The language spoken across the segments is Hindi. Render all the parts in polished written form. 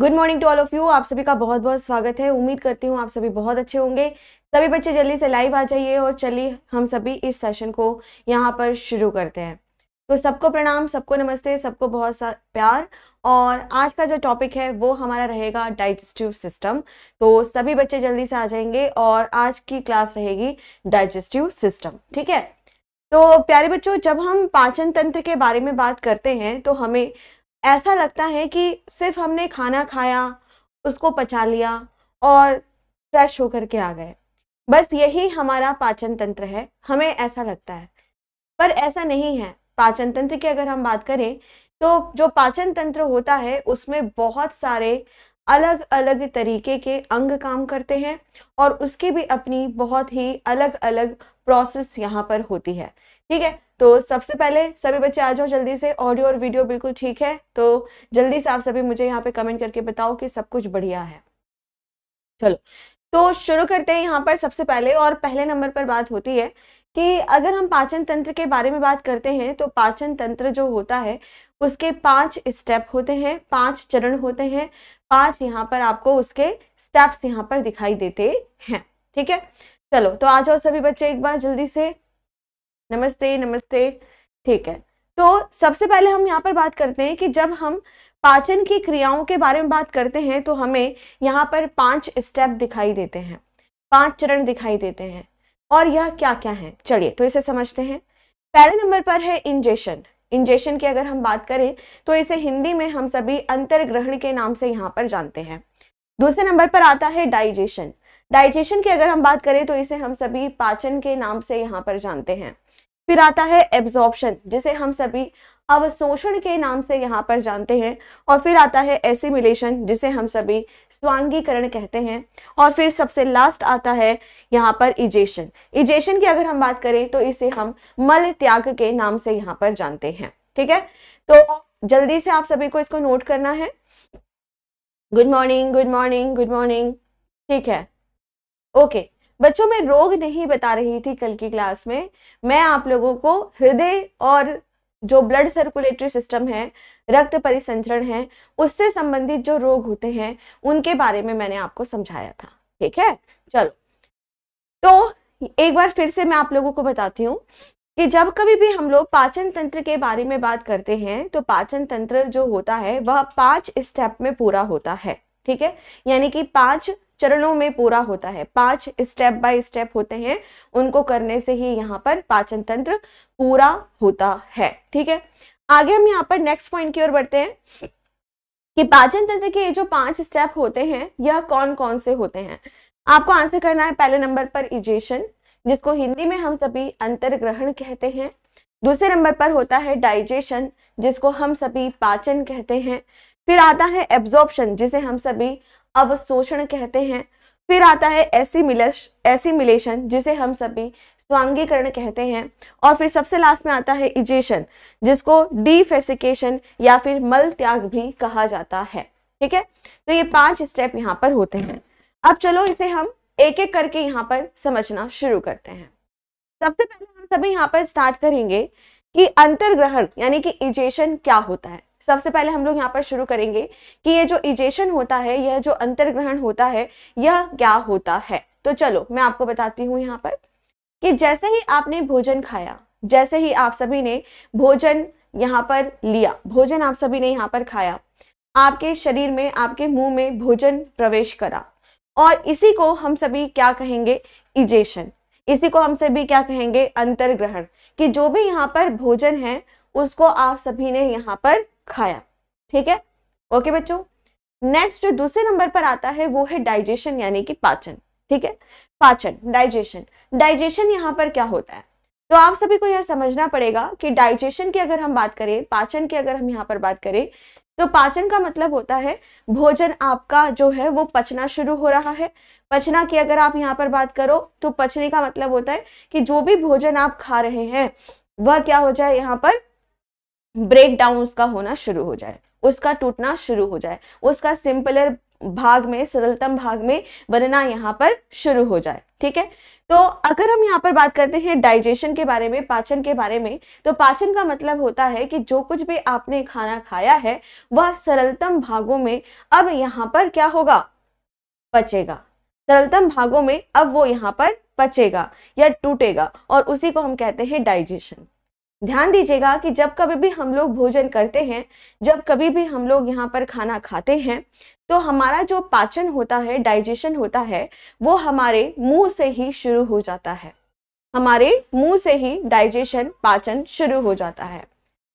Good morning to all of you. आप सभी का बहुत बहुत स्वागत है। उम्मीद करती हूँ आप सभी बहुत अच्छे होंगे। सभी बच्चे जल्दी से लाइव आ जाइए और चलिए हम सभी इस सेशन को यहाँ पर शुरू करते हैं। तो सबको प्रणाम, सबको नमस्ते, सबको बहुत सा प्यार। और आज का जो टॉपिक है वो हमारा रहेगा डाइजेस्टिव सिस्टम। तो सभी बच्चे जल्दी से आ जाएंगे और आज की क्लास रहेगी डाइजेस्टिव सिस्टम। ठीक है, तो प्यारे बच्चों, जब हम पाचन तंत्र के बारे में बात करते हैं तो हमें ऐसा लगता है कि सिर्फ हमने खाना खाया, उसको पचा लिया और फ्रेश होकर के आ गए, बस यही हमारा पाचन तंत्र है, हमें ऐसा लगता है। पर ऐसा नहीं है। पाचन तंत्र की अगर हम बात करें तो जो पाचन तंत्र होता है उसमें बहुत सारे अलग अलग तरीके के अंग काम करते हैं और उसकी भी अपनी बहुत ही अलग अलग प्रोसेस यहाँ पर होती है। ठीक है, तो सबसे पहले सभी बच्चे आ जाओ जल्दी से। ऑडियो और वीडियो बिल्कुल ठीक है तो जल्दी से आप सभी मुझे यहाँ पे कमेंट करके बताओ कि सब कुछ बढ़िया है। चलो तो शुरू करते हैं यहाँ पर सबसे पहले। और पहले नंबर पर बात होती है कि अगर हम पाचन तंत्र के बारे में बात करते हैं तो पाचन तंत्र जो होता है उसके 5 स्टेप होते हैं, 5 चरण होते हैं, 5 यहाँ पर आपको उसके स्टेप्स यहाँ पर दिखाई देते हैं। ठीक है, चलो तो आ जाओ सभी बच्चे एक बार जल्दी से। नमस्ते नमस्ते। ठीक है, तो सबसे पहले हम यहाँ पर बात करते हैं कि जब हम पाचन की क्रियाओं के बारे में बात करते हैं तो हमें यहाँ पर 5 स्टेप दिखाई देते हैं, 5 चरण दिखाई देते हैं। और यह क्या क्या है, चलिए तो इसे समझते हैं। पहले नंबर पर है इंजेशन। इंजेशन की अगर हम बात करें तो इसे हिंदी में हम सभी अंतर्ग्रहण के नाम से यहाँ पर जानते हैं। दूसरे नंबर पर आता है डाइजेशन। डाइजेशन की अगर हम बात करें तो इसे हम सभी पाचन के नाम से यहाँ पर जानते हैं। फिर आता है एब्जॉर्प्शन, जिसे हम सभी अवशोषण के नाम से यहाँ पर जानते हैं। और फिर आता है एसिमिलेशन, जिसे हम सभी स्वांगीकरण कहते हैं। और फिर सबसे लास्ट आता है यहाँ पर इजेशन। इजेशन की अगर हम बात करें तो इसे हम मल त्याग के नाम से यहाँ पर जानते हैं। ठीक है, तो जल्दी से आप सभी को इसको नोट करना है। Good morning good morning good morning. ठीक है, ओके बच्चों, मैं रोग नहीं बता रही थी कल की क्लास में। मैं आप लोगों को हृदय और जो ब्लड सर्कुलेटरी सिस्टम है, रक्त परिसंचरण है, उससे संबंधित जो रोग होते हैं उनके बारे में मैंने आपको समझाया था। ठीक है, चलो तो एक बार फिर से मैं आप लोगों को बताती हूँ कि जब कभी भी हम लोग पाचन तंत्र के बारे में बात करते हैं तो पाचन तंत्र जो होता है वह 5 स्टेप में पूरा होता है। ठीक है, यानी कि 5 चरणों में पूरा होता है, 5 स्टेप बाय स्टेप होते हैं, उनको करने से ही यहाँ पर पाचन तंत्र पूरा होता है। ठीक है, आगे हम यहाँ पर नेक्स्ट पॉइंट की ओर बढ़ते हैं कि पाचन तंत्र के ये जो 5 स्टेप होते हैं यह कौन कौन से होते हैं। आपको आंसर करना है पहले नंबर पर इजेशन, जिसको हिंदी में हम सभी अंतर्ग्रहण कहते हैं। दूसरे नंबर पर होता है डाइजेशन, जिसको हम सभी पाचन कहते हैं। फिर आता है एब्जॉर्प्शन, जिसे हम सभी अवशोषण कहते हैं। फिर आता है एसिमिलेशन, जिसे हम सभी स्वांगीकरण कहते हैं। और फिर सबसे लास्ट में आता है इजेशन, जिसको डिफेसिकेशन या फिर मल त्याग भी कहा जाता है। ठीक है, तो ये 5 स्टेप यहाँ पर होते हैं। अब चलो इसे हम एक एक करके यहाँ पर समझना शुरू करते हैं। सबसे पहले हम सभी यहाँ पर स्टार्ट करेंगे कि अंतर्ग्रहण यानी कि इजेशन क्या होता है। सबसे पहले हम लोग यहाँ पर शुरू करेंगे कि ये जो इजेशन होता है, यह जो अंतर्ग्रहण होता है, यह क्या होता है। तो चलो मैं आपको बताती हूँ यहाँ पर कि जैसे ही आपने भोजन खाया, जैसे ही आप सभी ने भोजन यहाँ पर लिया, भोजन आप सभी ने यहाँ पर खाया, आपके शरीर में, आपके मुंह में भोजन प्रवेश करा और इसी को हम सभी क्या कहेंगे, इजेशन। इसी को हम सभी क्या कहेंगे, अंतर्ग्रहण, कि जो भी यहाँ पर भोजन है उसको आप सभी ने यहाँ पर खाया। ठीक है, ओके बच्चों। नेक्स्ट जो दूसरे नंबर पर आता है वो है डाइजेशन यानी कि पाचन। ठीक है, पाचन, डाइजेशन। डाइजेशन यहाँ पर क्या होता है, तो आप सभी को यह समझना पड़ेगा कि डाइजेशन की अगर हम बात करें, पाचन की अगर हम यहाँ पर बात करें तो पाचन का मतलब होता है भोजन आपका जो है वो पचना शुरू हो रहा है। पचना की अगर आप यहाँ पर बात करो तो पचने का मतलब होता है कि जो भी भोजन आप खा रहे हैं वह क्या हो जाए, यहाँ पर ब्रेक डाउन उसका होना शुरू हो जाए, उसका टूटना शुरू हो जाए, उसका सिंपलर भाग में, सरलतम भाग में बनना यहाँ पर शुरू हो जाए। ठीक है, तो अगर हम यहाँ पर बात करते हैं डाइजेशन के बारे में, पाचन के बारे में, तो पाचन का मतलब होता है कि जो कुछ भी आपने खाना खाया है वह सरलतम भागों में अब यहाँ पर क्या होगा, पचेगा। सरलतम भागों में अब वो यहाँ पर पचेगा या टूटेगा, और उसी को हम कहते हैं डाइजेशन। ध्यान दीजिएगा कि जब कभी भी हम लोग भोजन करते हैं, जब कभी भी हम लोग यहाँ पर खाना खाते हैं, तो हमारा जो पाचन होता है, डाइजेशन होता है, वो हमारे मुंह से ही शुरू हो जाता है। हमारे मुंह से ही डाइजेशन, पाचन शुरू हो जाता है।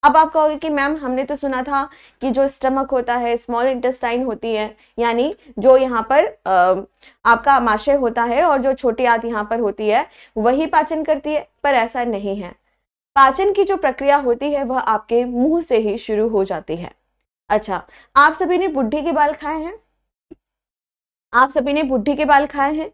अब आप कहोगे कि मैम हमने तो सुना था कि जो स्टमक होता है, स्मॉल इंटेस्टाइन होती है, यानी जो यहाँ पर आपका आमाशय होता है और जो छोटी आंत यहाँ पर होती है वही पाचन करती है, पर ऐसा नहीं है। पाचन की जो प्रक्रिया होती है वह आपके मुंह से ही शुरू हो जाती है। अच्छा, आप सभी ने बुढ़ी के बाल खाए हैं? आप सभी ने बुढ़ी के बाल खाए हैं?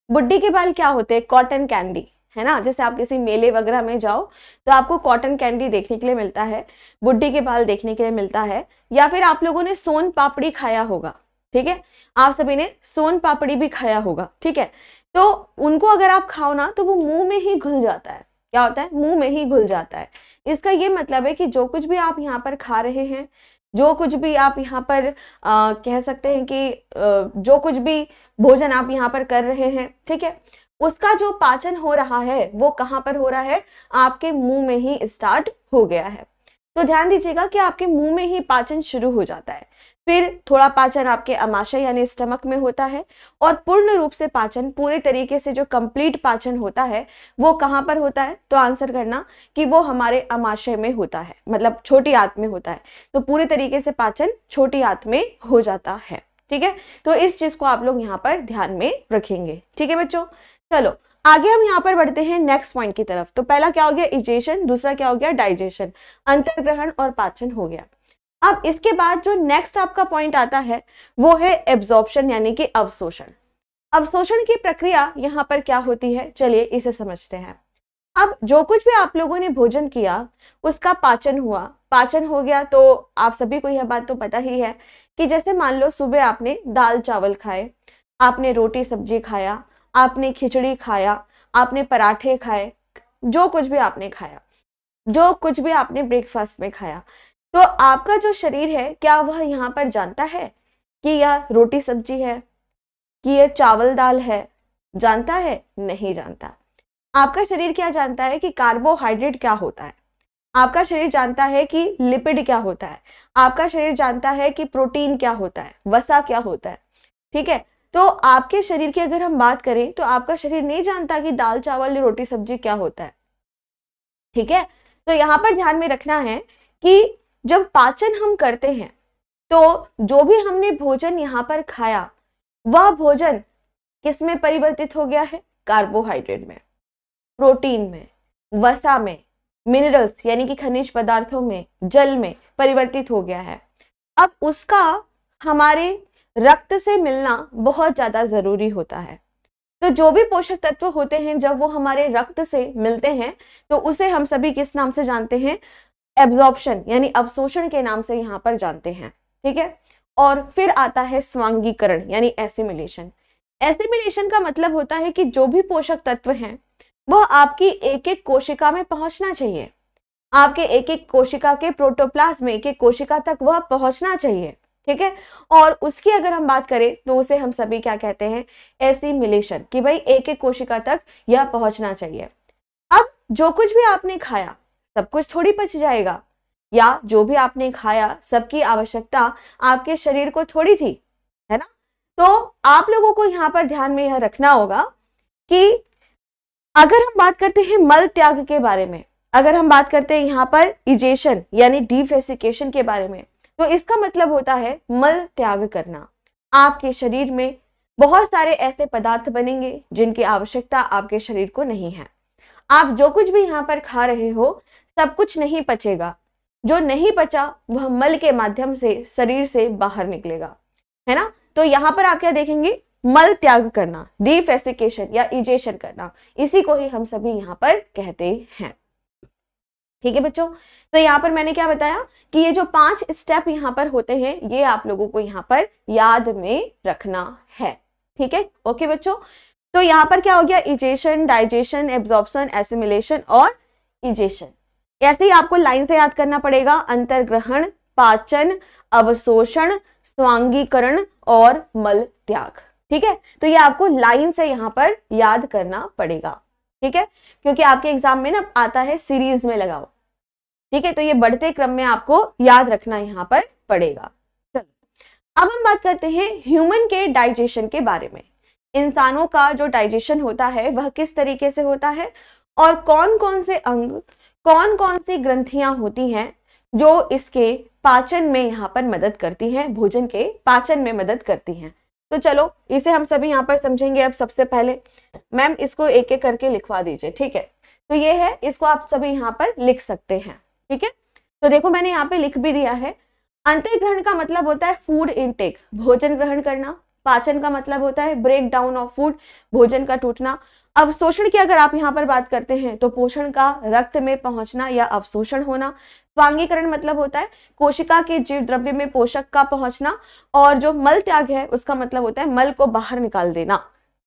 बुढ़ी के बाल क्या होते हैं? कॉटन कैंडी, है ना। जैसे आप किसी मेले वगैरह में जाओ तो आपको कॉटन कैंडी देखने के लिए मिलता है, बुढ़ी के बाल देखने के लिए मिलता है, या फिर आप लोगों ने सोन पापड़ी खाया होगा। ठीक है, आप सभी ने सोन पापड़ी भी खाया होगा। ठीक है, तो उनको अगर आप खाओ ना तो वो मुंह में ही घुल जाता है। क्या होता है? मुंह में ही घुल जाता है। इसका ये मतलब है कि जो कुछ भी आप यहाँ पर खा रहे हैं, जो कुछ भी आप यहाँ पर कह सकते हैं कि जो कुछ भी भोजन आप यहाँ पर कर रहे हैं, ठीक है, उसका जो पाचन हो रहा है वो कहाँ पर हो रहा है? आपके मुंह में ही स्टार्ट हो गया है। तो ध्यान दीजिएगा कि आपके मुंह में ही पाचन शुरू हो जाता है, फिर थोड़ा पाचन आपके आमाशय यानी स्टमक में होता है, और पूर्ण रूप से पाचन, पूरे तरीके से जो कंप्लीट पाचन होता है वो कहाँ पर होता है? तो आंसर करना कि वो हमारे आमाशय में होता है, मतलब छोटी आंत में होता है। तो पूरे तरीके से पाचन छोटी आंत में हो जाता है। ठीक है, तो इस चीज को आप लोग यहाँ पर ध्यान में रखेंगे। ठीक है बच्चों, चलो आगे हम यहाँ पर बढ़ते हैं नेक्स्ट पॉइंट की तरफ। तो पहला क्या हो गया? इजेशन, दूसरा क्या हो गया? डाइजेशन, अंतर्ग्रहण और पाचन हो गया। अब इसके बाद जो नेक्स्ट आपका पॉइंट आता है वो है एब्जॉर्प्शन यानी कि अवशोषण। अवशोषण की प्रक्रिया यहाँ पर क्या होती है, चलिए इसे समझते हैं। अब जो कुछ भी आप लोगों ने भोजन किया उसका पाचन हुआ, पाचन हो गया, तो आप सभी को यह बात तो पता ही है कि जैसे मान लो सुबह आपने दाल चावल खाए, आपने रोटी सब्जी खाया, आपने खिचड़ी खाया, आपने पराठे खाए, जो कुछ भी आपने खाया, जो कुछ भी आपने ब्रेकफास्ट में खाया, तो आपका जो शरीर है क्या वह यहाँ पर जानता है कि यह रोटी सब्जी है, कि यह चावल दाल है? जानता है? नहीं जानता। आपका शरीर क्या जानता है कि कार्बोहाइड्रेट क्या होता है, आपका शरीर जानता है कि लिपिड क्या होता है, आपका शरीर जानता है कि प्रोटीन क्या होता है, वसा क्या होता है। ठीक है, तो आपके शरीर की अगर हम बात करें तो आपका शरीर नहीं जानता कि दाल चावल रोटी सब्जी क्या होता है। ठीक है, तो यहाँ पर ध्यान में रखना है कि जब पाचन हम करते हैं तो जो भी हमने भोजन यहाँ पर खाया वह भोजन किस में परिवर्तित हो गया है? कार्बोहाइड्रेट में, प्रोटीन में, वसा में, मिनरल्स यानी कि खनिज पदार्थों में, जल में परिवर्तित हो गया है। अब उसका हमारे रक्त से मिलना बहुत ज्यादा जरूरी होता है। तो जो भी पोषक तत्व होते हैं जब वो हमारे रक्त से मिलते हैं तो उसे हम सभी किस नाम से जानते हैं? एब्जॉर्प्शन यानी अवशोषण के नाम से यहाँ पर जानते हैं। ठीक है, और फिर आता है स्वांगीकरण यानी एसिमिलेशन। एसिमिलेशन का मतलब होता है कि जो भी पोषक तत्व हैं वह आपकी एक एक कोशिका में पहुंचना चाहिए, आपके एक एक कोशिका के प्रोटोप्लाज्म में, एक एक कोशिका तक वह पहुंचना चाहिए। ठीक है, और उसकी अगर हम बात करें तो उसे हम सभी क्या कहते हैं? एसिमिलेशन, कि भाई एक एक कोशिका तक यह पहुंचना चाहिए। अब जो कुछ भी आपने खाया सब कुछ थोड़ी पच जाएगा, या जो भी आपने खाया सबकी आवश्यकता आपके शरीर को थोड़ी थी, है ना। तो आप लोगों को यहाँ पर ध्यान में यह रखना होगा कि अगर हम बात करते हैं मल त्याग के बारे में, अगर हम बात करते हैं यहाँ पर इजेशन यानी डिफेसिकेशन के बारे में, तो इसका मतलब होता है मल त्याग करना। आपके शरीर में बहुत सारे ऐसे पदार्थ बनेंगे जिनकी आवश्यकता आपके शरीर को नहीं है। आप जो कुछ भी यहाँ पर खा रहे हो सब कुछ नहीं पचेगा, जो नहीं पचा वह मल के माध्यम से शरीर से बाहर निकलेगा, है ना। तो यहाँ पर आप क्या देखेंगे? मल त्याग करना, डिफेसिकेशन या इजेशन करना, इसी को ही हम सभी यहाँ पर कहते हैं। ठीक है बच्चों, तो यहाँ पर मैंने क्या बताया कि ये जो 5 स्टेप यहाँ पर होते हैं ये आप लोगों को यहाँ पर याद में रखना है। ठीक है, ओके बच्चों। तो यहाँ पर क्या हो गया, इजेशन, डाइजेशन, एब्जॉर्प्शन, एसिमिलेशन और इजेशन। ऐसे ही आपको लाइन से याद करना पड़ेगा, अंतर्ग्रहण, पाचन, अवशोषण, स्वांगीकरण और मल त्याग। ठीक है, तो ये आपको लाइन से यहाँ पर याद करना पड़ेगा। ठीक है, क्योंकि आपके एग्जाम में ना आता है सीरीज में लगाओ। ठीक है, तो ये बढ़ते क्रम में आपको याद रखना यहाँ पर पड़ेगा। चलो अब हम बात करते हैं ह्यूमन के डाइजेशन के बारे में। इंसानों का जो डाइजेशन होता है वह किस तरीके से होता है और कौन कौन से अंग, कौन कौन सी ग्रंथियां होती हैं जो इसके पाचन में यहाँ पर मदद करती हैं, भोजन के पाचन में मदद करती हैं। तो चलो इसे हम सभी यहाँ पर समझेंगे। अब सबसे पहले मैम इसको एक एक करके लिखवा दीजिए। ठीक है, तो ये है, इसको आप सभी यहाँ पर लिख सकते हैं। ठीक है, तो देखो मैंने यहाँ पे लिख भी दिया है। अंतर्ग्रहण का मतलब होता है फूड इनटेक, भोजन ग्रहण करना। पाचन का मतलब होता है ब्रेक डाउन ऑफ फूड, भोजन का टूटना। अवशोषण की अगर आप यहाँ पर बात करते हैं तो पोषण का रक्त में पहुंचना या अवशोषण होना। स्वांगीकरण मतलब होता है कोशिका के जीव द्रव्य में पोषक का पहुंचना। और जो मल त्याग है उसका मतलब होता है मल को बाहर निकाल देना।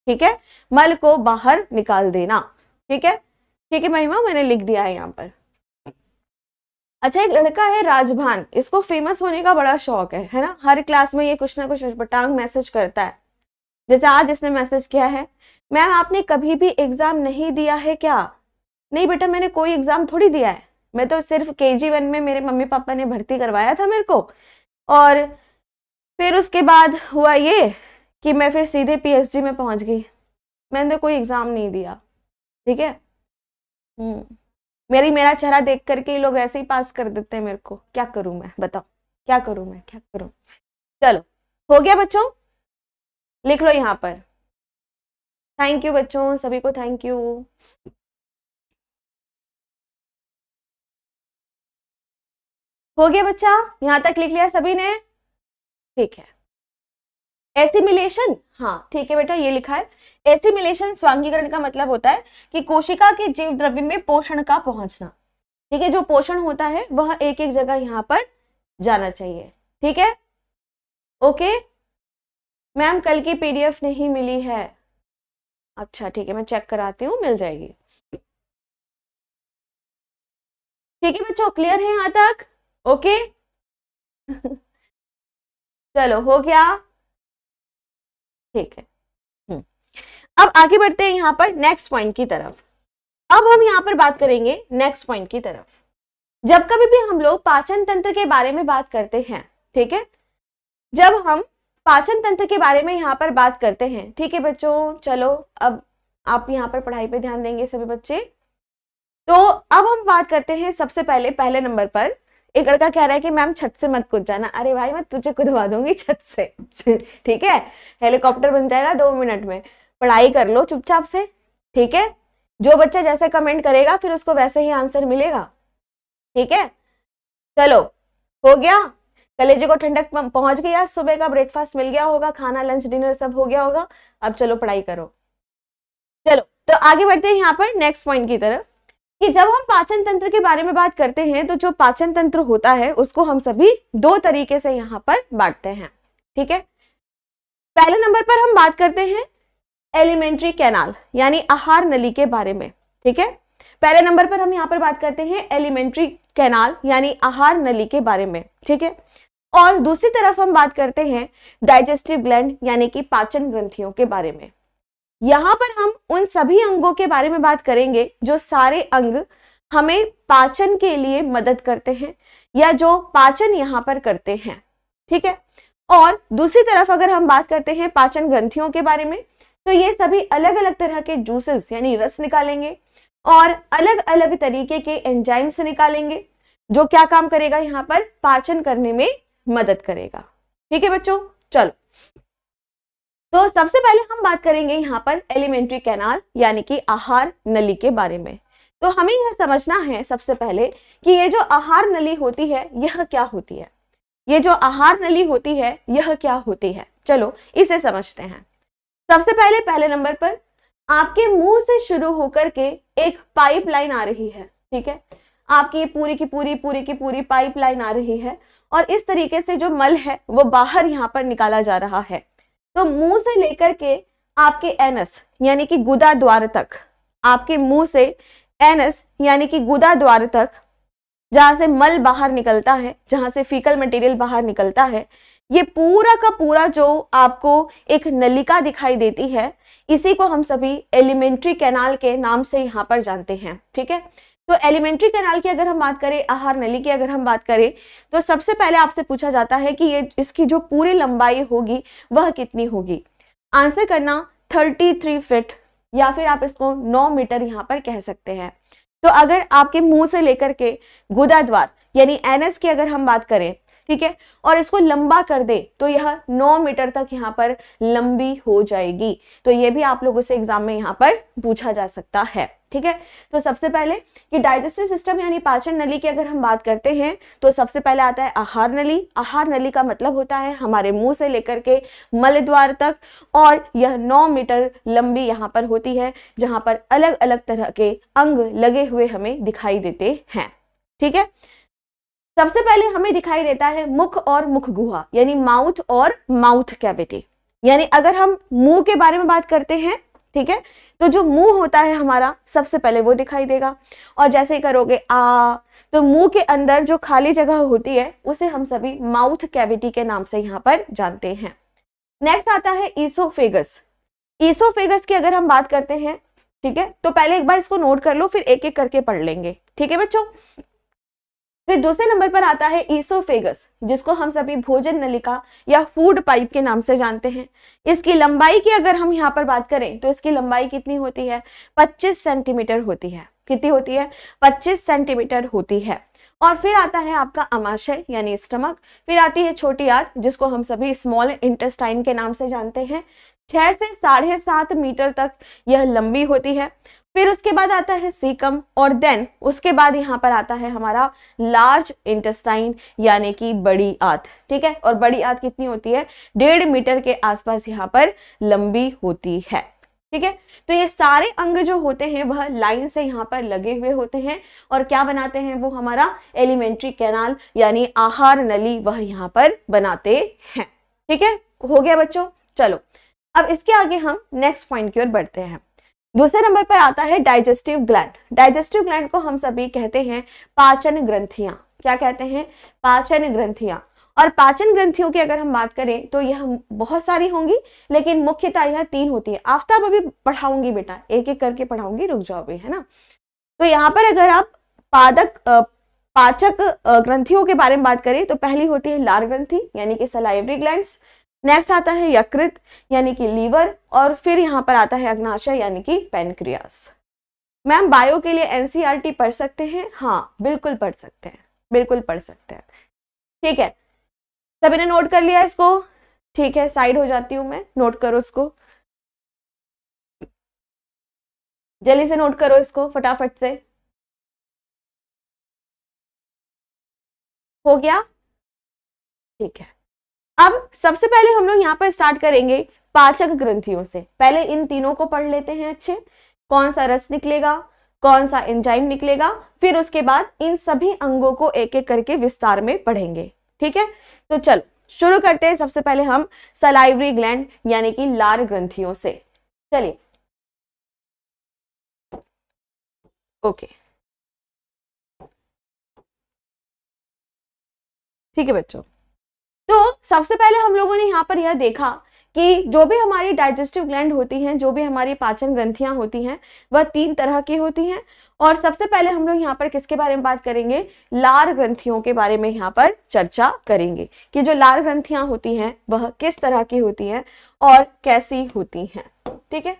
ठीक है, मल को बाहर निकाल देना। ठीक है, ठीक है महिमा, मैंने लिख दिया है यहाँ पर। अच्छा, एक लड़का है राजभान, इसको फेमस होने का बड़ा शौक है ना। हर क्लास में ये कुछ ना कुछ बटांग मैसेज करता है। जैसे आज इसने मैसेज किया है, मैम आपने कभी भी एग्जाम नहीं दिया है क्या? नहीं बेटा, मैंने कोई एग्जाम थोड़ी दिया है, मैं तो सिर्फ KG1 में मेरे मम्मी पापा ने भर्ती करवाया था मेरे को, और फिर उसके बाद हुआ ये कि मैं फिर सीधे PhD में पहुंच गई। मैंने तो कोई एग्जाम नहीं दिया। ठीक है, मेरा चेहरा देख करके लोग ऐसे ही पास कर देते हैं मेरे को। क्या करूं मैं, बताओ क्या करूं मैं, क्या करूं। चलो हो गया बच्चों, लिख लो यहाँ पर। थैंक यू बच्चों, सभी को थैंक यू। हो गया बच्चा, यहां तक लिख लिया सभी ने? ठीक है। एसिमिलेशन, हाँ ठीक है बेटा, ये लिखा है। एसिमिलेशन स्वांगीकरण का मतलब होता है कि कोशिका के जीव द्रव्य में पोषण का पहुंचना। ठीक है, जो पोषण होता है वह एक एक जगह यहाँ पर जाना चाहिए। ठीक है, ओके। मैम कल की PDF नहीं मिली है। अच्छा ठीक है, मैं चेक कराती हूँ, मिल जाएगी। ठीक है बच्चों, क्लियर है यहाँ तक? ओके चलो हो गया, ठीक है। अब आगे बढ़ते हैं यहाँ पर नेक्स्ट पॉइंट की तरफ। अब हम यहाँ पर बात करेंगे नेक्स्ट पॉइंट की तरफ। जब कभी भी हम लोग पाचन तंत्र के बारे में बात करते हैं, ठीक है, जब हम पाचन तंत्र के बारे में यहाँ पर बात करते हैं, ठीक है बच्चों, चलो अब आप यहाँ पर पढ़ाई पे ध्यान देंगे सभी बच्चे। तो अब हम बात करते हैं सबसे पहले नंबर पर एक लड़का कह रहा है कि मैम छत से मत कूद जाना। अरे भाई मैं तुझे कूदवा दूंगी छत से ठीक है, हेलीकॉप्टर बन जाएगा 2 मिनट में। पढ़ाई कर लो चुपचाप से। ठीक है, जो बच्चा जैसे कमेंट करेगा फिर उसको वैसे ही आंसर मिलेगा। ठीक है, चलो हो गया, कलेजे को ठंडक पहुंच गया, सुबह का ब्रेकफास्ट मिल गया होगा, खाना लंच डिनर सब हो गया होगा। अब चलो पढ़ाई करो। चलो तो आगे बढ़ते हैं यहाँ पर नेक्स्ट पॉइंट की तरफ कि जब हम पाचन तंत्र के बारे में बात करते हैं तो जो पाचन तंत्र होता है उसको हम सभी 2 तरीके से यहाँ पर बांटते हैं। ठीक है, पहले नंबर पर हम बात करते हैं एलिमेंट्री कैनाल यानी आहार नली के बारे में। ठीक है, पहले नंबर पर हम यहाँ पर बात करते हैं एलिमेंट्री कैनाल यानी आहार नली के बारे में। ठीक है, और दूसरी तरफ हम बात करते हैं डाइजेस्टिव ग्लैंड यानी कि पाचन ग्रंथियों के बारे में। यहां पर हम उन सभी अंगों के बारे में बात करेंगे जो सारे अंग हमें पाचन के लिए मदद करते हैं या जो पाचन यहां पर करते हैं। ठीक है, और दूसरी तरफ अगर हम बात करते हैं पाचन ग्रंथियों के बारे में तो ये सभी अलग अलग तरह के जूसेस यानी रस निकालेंगे और अलग अलग तरीके के एंजाइम्स निकालेंगे जो क्या काम करेगा, यहाँ पर पाचन करने में मदद करेगा। ठीक है बच्चों, चलो तो सबसे पहले हम बात करेंगे यहाँ पर एलिमेंट्री कैनाल यानी कि आहार नली के बारे में। तो हमें यह समझना है सबसे पहले कि ये जो आहार नली होती है यह क्या होती है। ये जो आहार नली होती है यह क्या होती है, चलो इसे समझते हैं। सबसे पहले नंबर पर आपके मुंह से शुरू होकर के एक पाइपलाइन आ रही है। ठीक है, आपकी ये पूरी पाइपलाइन आ रही है और इस तरीके से जो मल है वो बाहर यहाँ पर निकाला जा रहा है। तो मुंह से लेकर के आपके एनस यानी कि गुदा द्वार तक, आपके मुंह से एनस यानी कि गुदा द्वार तक, जहां से मल बाहर निकलता है, जहां से फीकल मटेरियल बाहर निकलता है, ये पूरा का पूरा जो आपको एक नलिका दिखाई देती है, इसी को हम सभी एलिमेंट्री कैनाल के नाम से यहाँ पर जानते हैं। ठीक है, तो एलिमेंट्री कैनाल की अगर हम बात करें, आहार नली की अगर हम बात करें, तो सबसे पहले आपसे पूछा जाता है कि ये इसकी जो पूरी लंबाई होगी वह कितनी होगी। आंसर करना 33 फीट या फिर आप इसको 9 मीटर यहाँ पर कह सकते हैं। तो अगर आपके मुंह से लेकर के गुदा द्वार यानी एनएस की अगर हम बात करें, ठीक है, और इसको लंबा कर दे तो यह 9 मीटर तक यहाँ पर लंबी हो जाएगी। तो ये भी आप लोगों से एग्जाम में यहाँ पर पूछा जा सकता है। ठीक है, तो सबसे पहले कि डाइजेस्टिव सिस्टम यानी पाचन नली की अगर हम बात करते हैं तो सबसे पहले आता है आहार नली। आहार नली का मतलब होता है हमारे मुंह से लेकर के मल द्वार तक, और यह 9 मीटर लंबी यहाँ पर होती है, जहां पर अलग अलग तरह के अंग लगे हुए हमें दिखाई देते हैं। ठीक है, सबसे पहले हमें दिखाई देता है मुख और मुख गुहा यानी माउथ और माउथ कैविटी। यानी अगर हम मुंह के बारे में बात करते हैं, ठीक है, तो जो मुंह होता है हमारा सबसे पहले वो दिखाई देगा, और जैसे ही करोगे आ, तो मुंह के अंदर जो खाली जगह होती है उसे हम सभी माउथ कैविटी के नाम से यहाँ पर जानते हैं। नेक्स्ट आता है ईसोफेगस। ईसोफेगस की अगर हम बात करते हैं, ठीक है, तो पहले एक बार इसको नोट कर लो, फिर एक एक करके पढ़ लेंगे। ठीक है बच्चों, फिर दूसरे नंबर पर आता है ईसोफेगस, जिसको हम सभी भोजन नलिका या फूड पाइप के नाम से जानते हैं। इसकी लंबाई की अगर हम यहाँ पर बात करें तो इसकी लंबाई कितनी होती है? 25 सेंटीमीटर होती है। कितनी होती है? 25 सेंटीमीटर होती है। और फिर आता है आपका अमाशय यानी स्टमक, फिर आती है छोटी आंत जिसको हम सभी स्मॉल इंटेस्टाइन के नाम से जानते हैं। 6 से 7.5 मीटर तक यह लंबी होती है। फिर उसके बाद आता है सीकम, और देन उसके बाद यहाँ पर आता है हमारा लार्ज इंटेस्टाइन यानी कि बड़ी आंत। ठीक है, और बड़ी आंत कितनी होती है? 1.5 मीटर के आसपास यहाँ पर लंबी होती है। ठीक है, तो ये सारे अंग जो होते हैं वह लाइन से यहाँ पर लगे हुए होते हैं, और क्या बनाते हैं? वो हमारा एलिमेंट्री कैनाल यानी आहार नली वह यहाँ पर बनाते हैं। ठीक है, हो गया बच्चों। चलो अब इसके आगे हम नेक्स्ट पॉइंट की ओर बढ़ते हैं। दूसरे नंबर पर आता है डाइजेस्टिव ग्लैंड। डाइजेस्टिव ग्लैंड को हम सभी कहते हैं पाचन ग्रंथियां। क्या कहते हैं? पाचन ग्रंथियां। और पाचन ग्रंथियों की अगर हम बात करें तो यह बहुत सारी होंगी, लेकिन मुख्यतः यह 3 होती है। आफ्ताब अभी पढ़ाऊंगी बेटा, एक एक करके पढ़ाऊंगी, रुक जाओ अभी, है ना। तो यहाँ पर अगर आप पाचक ग्रंथियों के बारे में बात करें तो पहली होती है लार ग्रंथि यानी कि सलाइवरी ग्लैंड्स। नेक्स्ट आता है यकृत यानी कि लीवर, और फिर यहाँ पर आता है अग्नाशय यानी कि पेनक्रियास। मैम बायो के लिए एनसीईआरटी पढ़ सकते हैं? हाँ बिल्कुल पढ़ सकते हैं, बिल्कुल पढ़ सकते हैं। ठीक है, सभी ने नोट कर लिया इसको? ठीक है, साइड हो जाती हूं मैं, नोट करो इसको, जल्दी से नोट करो इसको फटाफट से। हो गया? ठीक है, अब सबसे पहले हम लोग यहाँ पर स्टार्ट करेंगे पाचक ग्रंथियों से। पहले इन तीनों को पढ़ लेते हैं अच्छे, कौन सा रस निकलेगा, कौन सा एंजाइम निकलेगा, फिर उसके बाद इन सभी अंगों को एक एक करके विस्तार में पढ़ेंगे। ठीक है, तो चलो शुरू करते हैं। सबसे पहले हम सलाइवरी ग्लैंड यानी कि लार ग्रंथियों से। चलिए, ओके, ठीक है बच्चों। तो सबसे पहले हम लोगों ने यहाँ पर यह देखा कि जो भी हमारी डाइजेस्टिव ग्लैंड होती हैं, जो भी हमारी पाचन ग्रंथियां होती हैं, वह 3 तरह की होती हैं। और सबसे पहले हम लोग यहाँ पर किसके बारे में बात करेंगे? लार ग्रंथियों के बारे में यहाँ पर चर्चा करेंगे कि जो लार ग्रंथियां होती हैं वह किस तरह की होती हैं और कैसी होती हैं। ठीक है,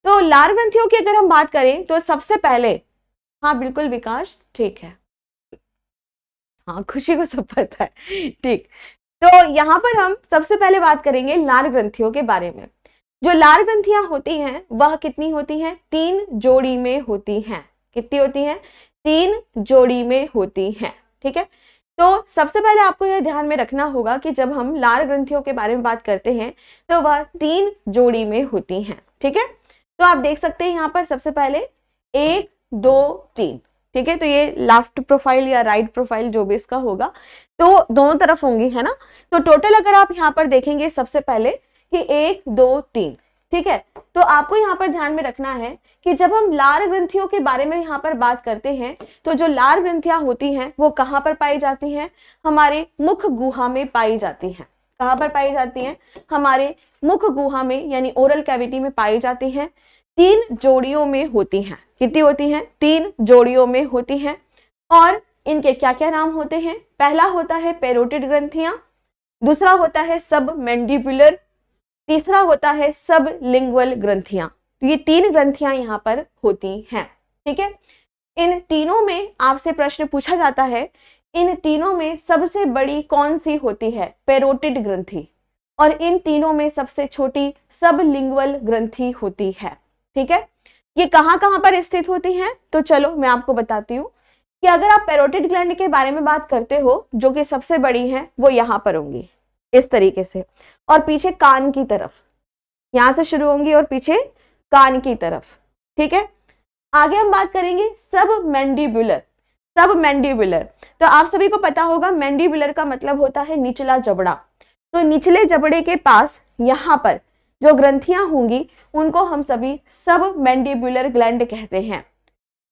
तो लार ग्रंथियों की अगर हम बात करें तो सबसे पहले, हाँ बिल्कुल विकास, ठीक है, हाँ खुशी को सब पता है। ठीक, तो यहाँ पर हम सबसे पहले बात करेंगे लार ग्रंथियों के बारे में। जो लार ग्रंथियां होती हैं वह कितनी होती हैं? 3 जोड़ी में होती हैं। कितनी होती हैं? 3 जोड़ी में होती हैं। ठीक है, तो सबसे पहले आपको यह ध्यान में रखना होगा कि जब हम लार ग्रंथियों के बारे में बात करते हैं तो वह 3 जोड़ी में होती हैं। ठीक है, तो आप देख सकते हैं यहाँ पर सबसे पहले 1 2 3। ठीक है, तो ये लेफ्ट प्रोफाइल या राइट प्रोफाइल जो भी इसका होगा, तो दोनों तरफ होंगी, है ना। तो टोटल अगर आप यहाँ पर देखेंगे सबसे पहले कि 1 2 3। ठीक है, तो आपको यहाँ पर ध्यान में रखना है कि जब हम लार ग्रंथियों के बारे में यहाँ पर बात करते हैं तो जो लार ग्रंथियां होती हैं वो कहाँ पर पाई जाती हैं? हमारे मुख गुहा में पाई जाती हैं। कहाँ पर पाई जाती हैं? हमारे मुख गुहा में, यानी ओरल कैविटी में पाई जाती हैं। 3 जोड़ियों में होती हैं। कितनी होती हैं? 3 जोड़ियों में होती हैं। और इनके क्या क्या नाम होते हैं? पहला होता है पैरोटिड ग्रंथियां, दूसरा होता है सब मैंडिबुलर, तीसरा होता है सब लिंगुअल ग्रंथियां। तो ये 3 ग्रंथियां यहाँ पर होती हैं। ठीक है, इन तीनों में आपसे प्रश्न पूछा जाता है, इन तीनों में सबसे बड़ी कौन सी होती है? पैरोटिड ग्रंथि। और इन तीनों में सबसे छोटी सब लिंगुअल ग्रंथि होती है। ठीक है, ये कहाँ कहाँ पर स्थित होती हैं? तो चलो मैं आपको बताती हूँ कि अगर आप पैरोटिड ग्लैंड के बारे में बात करते हो, जो कि सबसे बड़ी है, वो यहाँ पर होंगी इस तरीके से, और पीछे कान की तरफ, यहां से शुरू होंगी और पीछे कान की तरफ। ठीक है, आगे हम बात करेंगे सब मैंडिबुलर। सब मैंडिबुलर, तो आप सभी को पता होगा मैंडिबुलर का मतलब होता है निचला जबड़ा। तो निचले जबड़े के पास यहाँ पर जो ग्रंथियां होंगी उनको हम सभी सब मैंडिबुलर ग्लैंड कहते हैं।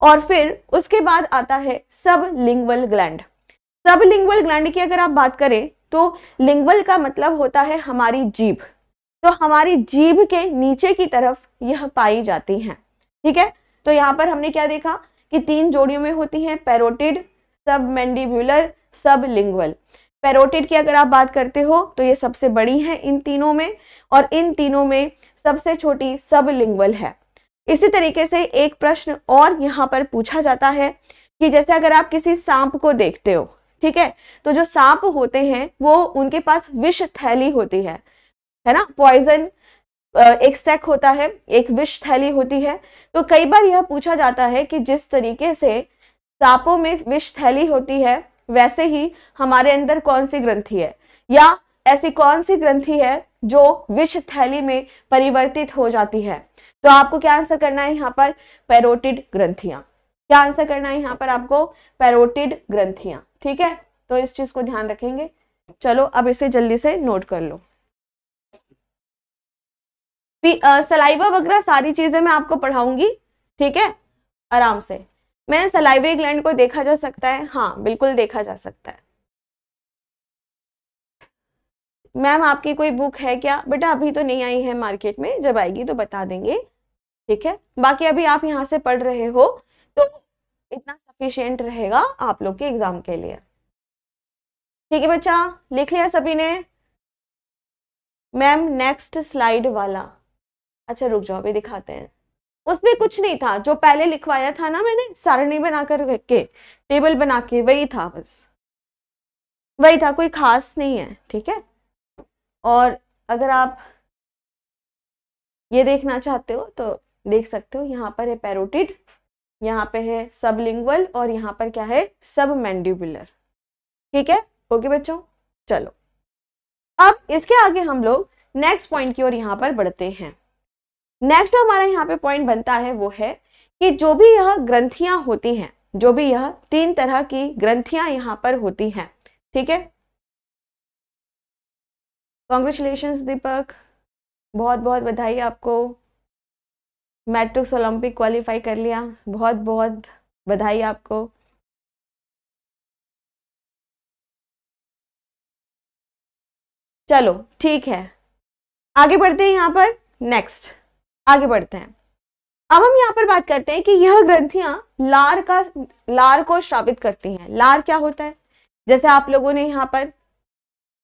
और फिर उसके बाद आता है सब लिंगुअल ग्लैंड। सब लिंगुअल ग्लैंड की अगर आप बात करें तो लिंगुअल का मतलब होता है हमारी जीभ। तो हमारी जीभ के नीचे की तरफ यह पाई जाती हैं। ठीक है, तो यहाँ पर हमने क्या देखा कि 3 जोड़ियों में होती हैं, पैरोटिड, सब मैंडिबुलर, सब लिंगुअल। पैरोटिड की अगर आप बात करते हो तो ये सबसे बड़ी है इन तीनों में, और इन तीनों में सबसे छोटी सब लिंगुअल है। इसी तरीके से एक प्रश्न और यहाँ पर पूछा जाता है कि जैसे अगर आप किसी सांप को देखते हो, ठीक है, तो जो सांप होते हैं वो उनके पास विष थैली होती है ना, पॉइजन एक सेक होता है, एक विष थैली होती है। तो कई बार यह पूछा जाता है कि जिस तरीके से सांपों में विष थैली होती है वैसे ही हमारे अंदर कौन सी ग्रंथि है, या ऐसी कौन सी ग्रंथि है जो विष थैली में परिवर्तित हो जाती है। तो आपको क्या आंसर करना है यहाँ पर? पैरोटिड ग्रंथियां। क्या आंसर करना है यहाँ पर आपको? पैरोटिड ग्रंथियां। ठीक है, तो इस चीज को ध्यान रखेंगे। चलो अब इसे जल्दी से नोट कर लो। सलाइवा वगैरह सारी चीजें मैं आपको पढ़ाऊंगी। ठीक है, आराम से। मैं सलाइवरी ग्लैंड को देखा जा सकता है? हाँ, बिल्कुल देखा जा सकता है। मैम आपकी कोई बुक है क्या? बेटा अभी तो नहीं आई है मार्केट में, जब आएगी तो बता देंगे। ठीक है, बाकी अभी आप यहाँ से पढ़ रहे हो तो इतना सफिशिएंट रहेगा आप लोग के एग्जाम के लिए। ठीक है बच्चा, लिख लिया सभी ने? मैम नेक्स्ट स्लाइड वाला, अच्छा रुक जाओ अभी दिखाते हैं। उसमें कुछ नहीं था, जो पहले लिखवाया था ना मैंने, सारणी बनाकर रख के, टेबल बना के, वही था, बस वही था, कोई खास नहीं है। ठीक है, और अगर आप ये देखना चाहते हो तो देख सकते हो, यहाँ पर है पैरोटिड, यहाँ पे है सबलिंगुअल, और यहाँ पर क्या है? सब मैंडिबुलर। ठीक है, ओके बच्चों, चलो अब इसके आगे हम लोग नेक्स्ट पॉइंट की ओर यहाँ पर बढ़ते हैं। नेक्स्ट जो हमारा यहाँ पे पॉइंट बनता है वो है कि जो भी यह ग्रंथियां होती हैं, जो भी यह 3 तरह की ग्रंथियां यहाँ पर होती हैं। ठीक है, कॉन्ग्रेचुलेशंस दीपक, बहुत बहुत बधाई आपको, मैट्रिक्स ओलंपिक क्वालिफाई कर लिया, बहुत बहुत बधाई आपको। चलो ठीक है, आगे बढ़ते हैं यहाँ पर। नेक्स्ट आगे बढ़ते हैं। अब हम यहाँ पर बात करते हैं कि यह ग्रंथियां लार को स्रावित करती हैं। लार क्या होता है? जैसे आप लोगों ने यहाँ पर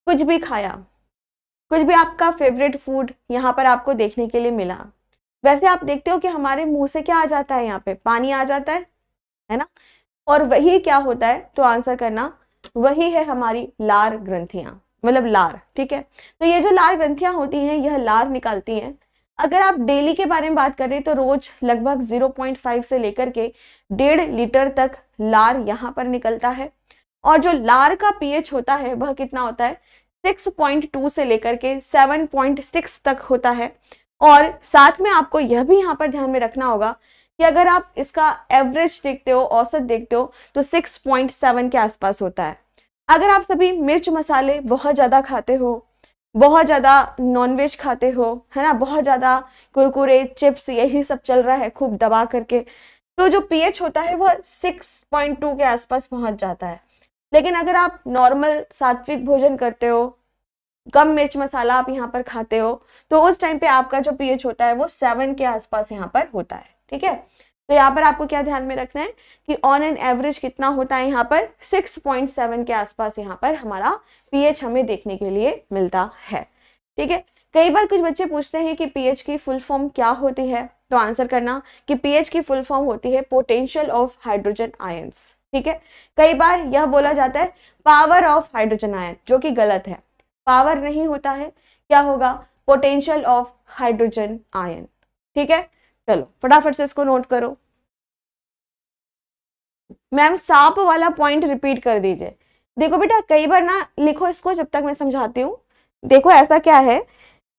कुछ भी खाया, कुछ भी आपका फेवरेट फूड यहाँ पर आपको देखने के लिए मिला, वैसे आप देखते हो कि हमारे मुंह से क्या आ जाता है? यहाँ पे पानी आ जाता है ना। और वही क्या होता है? तो आंसर करना, वही है हमारी लार ग्रंथियां, मतलब लार। ठीक है, तो ये जो लार ग्रंथियां होती हैं यह लार निकालती हैं। अगर आप डेली के बारे में बात करें तो रोज लगभग 0.5 से लेकर के 1.5 लीटर तक लार यहाँ पर निकलता है। और जो लार का पीएच होता है वह कितना होता है, 6.2 से लेकर के 7.6 तक होता है। और साथ में आपको यह भी यहाँ पर ध्यान में रखना होगा कि अगर आप इसका एवरेज देखते हो, औसत देखते हो, तो 6.7 के आसपास होता है। अगर आप सभी मिर्च मसाले बहुत ज्यादा खाते हो, बहुत ज्यादा नॉनवेज खाते हो, है ना, बहुत ज्यादा कुरकुरे चिप्स यही सब चल रहा है खूब दबा करके, तो जो पीएच होता है वह 6.2 के आसपास पहुंच जाता है। लेकिन अगर आप नॉर्मल सात्विक भोजन करते हो, कम मिर्च मसाला आप यहाँ पर खाते हो, तो उस टाइम पे आपका जो पीएच होता है वो 7 के आसपास यहाँ पर होता है। ठीक है, तो यहाँ पर आपको क्या ध्यान में रखना है कि ऑन एन एवरेज कितना होता है, यहाँ पर 6.7 के आसपास यहाँ पर हमारा पीएच हमें देखने के लिए मिलता है। ठीक है, कई बार कुछ बच्चे पूछते हैं कि पीएच की फुल फॉर्म क्या होती है, तो आंसर करना कि पीएच की फुल फॉर्म होती है पोटेंशियल ऑफ हाइड्रोजन आयंस। ठीक है, कई बार यह बोला जाता है पावर ऑफ हाइड्रोजन आयन, जो कि गलत है, पावर नहीं होता है, क्या होगा, पोटेंशियल ऑफ हाइड्रोजन आयन। ठीक है, चलो फटाफट से इसको नोट करो। मैम सांप वाला पॉइंट रिपीट कर दीजिए। देखो बेटा, कई बार ना लिखो इसको जब तक मैं समझाती हूँ। देखो ऐसा क्या है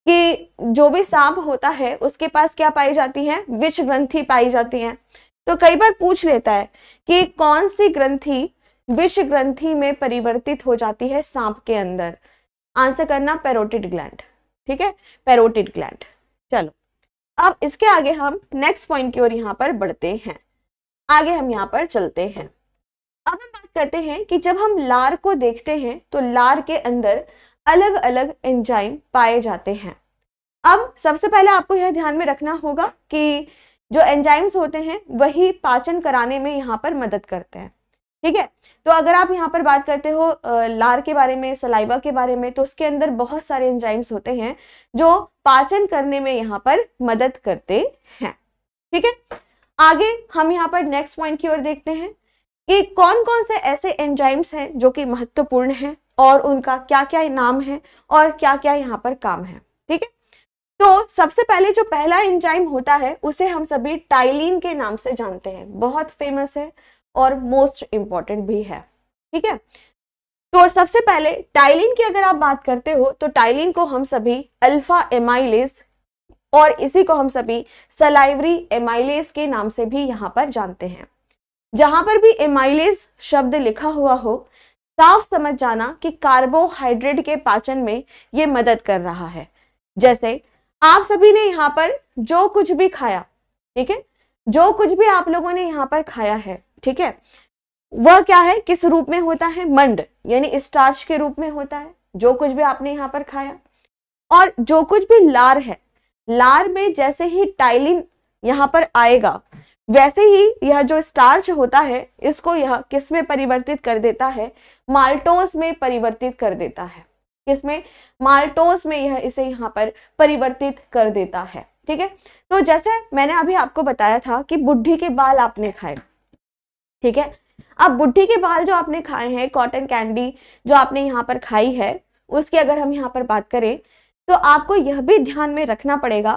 कि जो भी सांप होता है उसके पास क्या पाई जाती है, विष ग्रंथि पाई जाती है। तो कई बार पूछ लेता है कि कौन सी ग्रंथि विष ग्रंथि में परिवर्तित हो जाती है सांप के अंदर। आंसर करना पैरोटिड ग्लैंड। ठीक है, पैरोटिड ग्लैंड। चलो अब इसके आगे हम नेक्स्ट पॉइंट की ओर यहाँ पर बढ़ते हैं, आगे हम यहाँ पर चलते हैं। अब हम बात करते हैं कि जब हम लार को देखते हैं तो लार के अंदर अलग अलग एंजाइम पाए जाते हैं। अब सबसे पहले आपको यह ध्यान में रखना होगा कि जो एंजाइम्स होते हैं वही पाचन कराने में यहाँ पर मदद करते हैं। ठीक है, तो अगर आप यहाँ पर बात करते हो लार के बारे में, सलाइवा के बारे में, तो उसके अंदर बहुत सारे एंजाइम्स होते हैं जो पाचन करने में यहाँ पर मदद करते हैं। ठीक है, आगे हम यहाँ पर नेक्स्ट पॉइंट की ओर देखते हैं कि कौन कौन से ऐसे एंजाइम्स हैं जो कि महत्वपूर्ण हैं और उनका क्या क्या नाम है और क्या क्या यहाँ पर काम है। ठीक है, तो सबसे पहले जो पहला एंजाइम होता है उसे हम सभी टाइलिन के नाम से जानते हैं, बहुत फेमस है और मोस्ट इंपॉर्टेंट भी है। ठीक है, तो सबसे पहले टाइलिन की अगर आप बात करते हो तो टाइलिन को हम सभी अल्फा एमाइलेज और इसी को हम सभी सलाइवरी एमाइलेज के नाम से भी यहाँ पर जानते हैं। जहां पर भी एमाइलेज शब्द लिखा हुआ हो, साफ समझ जाना कि कार्बोहाइड्रेट के पाचन में ये मदद कर रहा है। जैसे आप सभी ने यहाँ पर जो कुछ भी खाया, ठीक है, जो कुछ भी आप लोगों ने यहाँ पर खाया है, ठीक है, वह क्या है, किस रूप में होता है, मंड यानी स्टार्च के रूप में होता है, जो कुछ भी आपने यहाँ पर खाया। और जो कुछ भी लार है, लार में जैसे ही टाइलिन यहाँ पर आएगा वैसे ही यह जो स्टार्च होता है इसको यह किस में परिवर्तित कर देता है, माल्टोज में परिवर्तित कर देता है। किसमें, माल्टोज में यह इसे यहाँ पर परिवर्तित कर देता है। ठीक है, तो जैसे मैंने अभी आपको बताया था कि बुढ़ी के बाल आपने खाए, ठीक है, अब बुढ़ी के बाल जो आपने खाए हैं, कॉटन कैंडी जो आपने यहाँ पर खाई है, उसकी अगर हम यहाँ पर बात करें तो आपको यह भी ध्यान में रखना पड़ेगा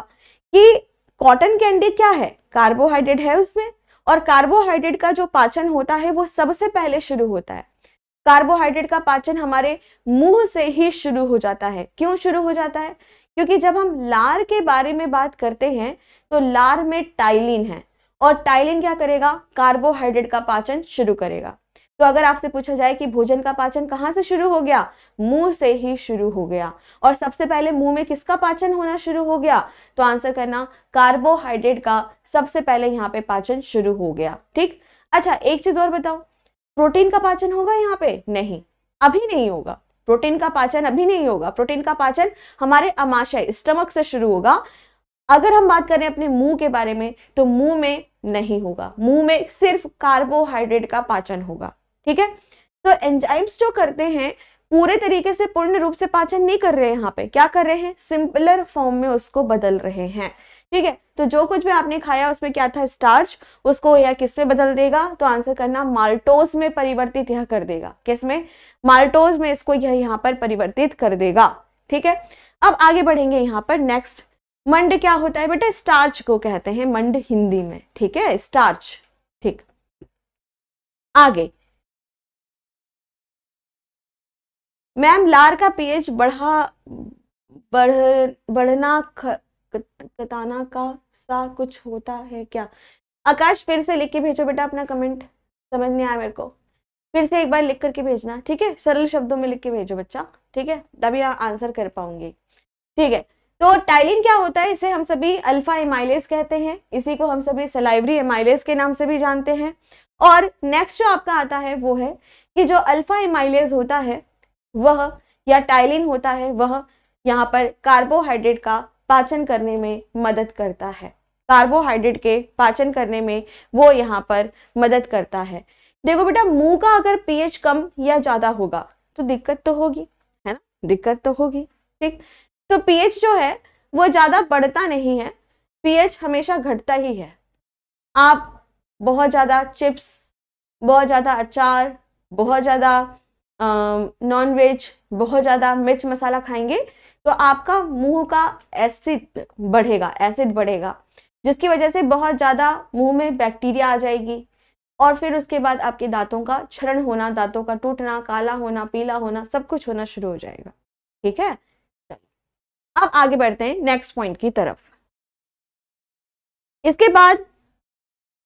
कि कॉटन कैंडी क्या है, कार्बोहाइड्रेट है उसमें, और कार्बोहाइड्रेट का जो पाचन होता है वो सबसे पहले शुरू होता है। कार्बोहाइड्रेट का पाचन हमारे मुंह से ही शुरू हो जाता है। क्यों शुरू हो जाता है, क्योंकि जब हम लार के बारे में बात करते हैं तो लार में टाइलिन है और टाइलिन क्या करेगा, कार्बोहाइड्रेट का पाचन शुरू करेगा। तो अगर आपसे पूछा जाए कि भोजन का पाचन कहाँ से शुरू हो गया, मुंह से ही शुरू हो गया। और सबसे पहले मुंह में किसका पाचन होना शुरू हो गया, तो आंसर करना कार्बोहाइड्रेट का सबसे पहले यहाँ पे पाचन शुरू हो गया। ठीक, अच्छा एक चीज और बताओ, प्रोटीन का पाचन होगा यहाँ पे, नहीं, अभी नहीं होगा। प्रोटीन का पाचन अभी नहीं होगा। प्रोटीन का पाचन हमारे अमाशय स्टमक से शुरू होगा। अगर हम बात करें अपने मुंह के बारे में तो मुंह में नहीं होगा, मुंह में सिर्फ कार्बोहाइड्रेट का पाचन होगा। ठीक है, तो एंजाइम्स जो करते हैं पूरे तरीके से पूर्ण रूप से पाचन नहीं कर रहे हैं, यहाँ पे क्या कर रहे हैं, सिंपलर फॉर्म में उसको बदल रहे हैं। ठीक है, तो जो कुछ भी आपने खाया उसमें क्या था, स्टार्च, उसको यह किस में बदल देगा, तो आंसर करना माल्टोज में परिवर्तित यह कर देगा। किस में, माल्टोज में इसको यह यहाँ पर परिवर्तित कर देगा। ठीक है, अब आगे बढ़ेंगे यहाँ पर नेक्स्ट। मंड क्या होता है बेटा, स्टार्च को कहते हैं मंड हिंदी में। ठीक है, स्टार्च। ठीक, आगे मैम लार का पीएच बढ़ना कताना का सा कुछ होता है क्या? आकाश फिर से लिख के भेजो बेटा अपना कमेंट, समझ नहीं आया मेरे को, फिर से एक बार लिख करके भेजना, ठीक है? सरल शब्दों में लिख के भेजो बच्चा, ठीक है? तभी आंसर कर पाऊंगी, ठीक है? तो टाइलिन क्या होता है? इसे हम सभी अल्फा एमाइलेज कहते हैं, इसी को हम सभी सलाइवरी एमाइलेज के नाम से भी जानते हैं। और नेक्स्ट जो आपका आता है वो है कि जो अल्फा एमाइलेज होता है वह, या टाइलिन होता है वह, यहाँ पर कार्बोहाइड्रेट का पाचन करने में मदद करता है। कार्बोहाइड्रेट के पाचन करने में वो यहाँ पर मदद करता है। देखो बेटा, मुंह का अगर पीएच कम या ज्यादा होगा तो दिक्कत तो होगी, है ना? दिक्कत तो होगी, ठीक? तो पीएच जो है वो ज्यादा बढ़ता नहीं है, पीएच हमेशा घटता ही है। आप बहुत ज्यादा चिप्स, बहुत ज्यादा अचार, बहुत ज्यादा नॉन वेज, बहुत ज्यादा मिर्च मसाला खाएंगे तो आपका मुंह का एसिड बढ़ेगा, जिसकी वजह से बहुत ज्यादा मुंह में बैक्टीरिया आ जाएगी और फिर उसके बाद आपके दांतों का क्षरण होना, दांतों का टूटना, काला होना, पीला होना, सब कुछ होना शुरू हो जाएगा, ठीक है? अब आगे बढ़ते हैं नेक्स्ट पॉइंट की तरफ। इसके बाद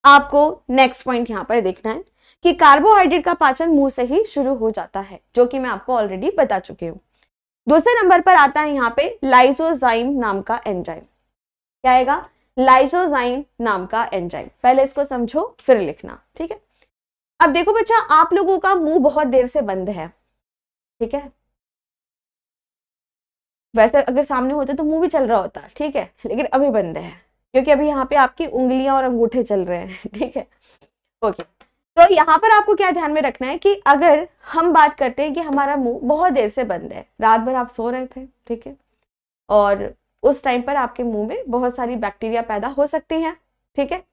आपको नेक्स्ट पॉइंट यहां पर देखना है कि कार्बोहाइड्रेट का पाचन मुंह से ही शुरू हो जाता है, जो कि मैं आपको ऑलरेडी बता चुकी हूं। दूसरे नंबर पर आता है यहाँ पे लाइसोजाइम नाम का एंजाइम। क्या आएगा? लाइसोजाइम नाम का एंजाइम। पहले इसको समझो फिर लिखना, ठीक है? अब देखो बच्चा, आप लोगों का मुंह बहुत देर से बंद है, ठीक है? वैसे अगर सामने होते तो मुंह भी चल रहा होता, ठीक है? लेकिन अभी बंद है क्योंकि अभी यहाँ पे आपकी उंगलियां और अंगूठे चल रहे हैं, ठीक है? ओके, तो यहाँ पर आपको क्या ध्यान में रखना है कि अगर हम बात करते हैं कि हमारा मुंह बहुत देर से बंद है, रात भर आप सो रहे थे, ठीक है, और उस टाइम पर आपके मुंह में बहुत सारी बैक्टीरिया पैदा हो सकती हैं, ठीक है?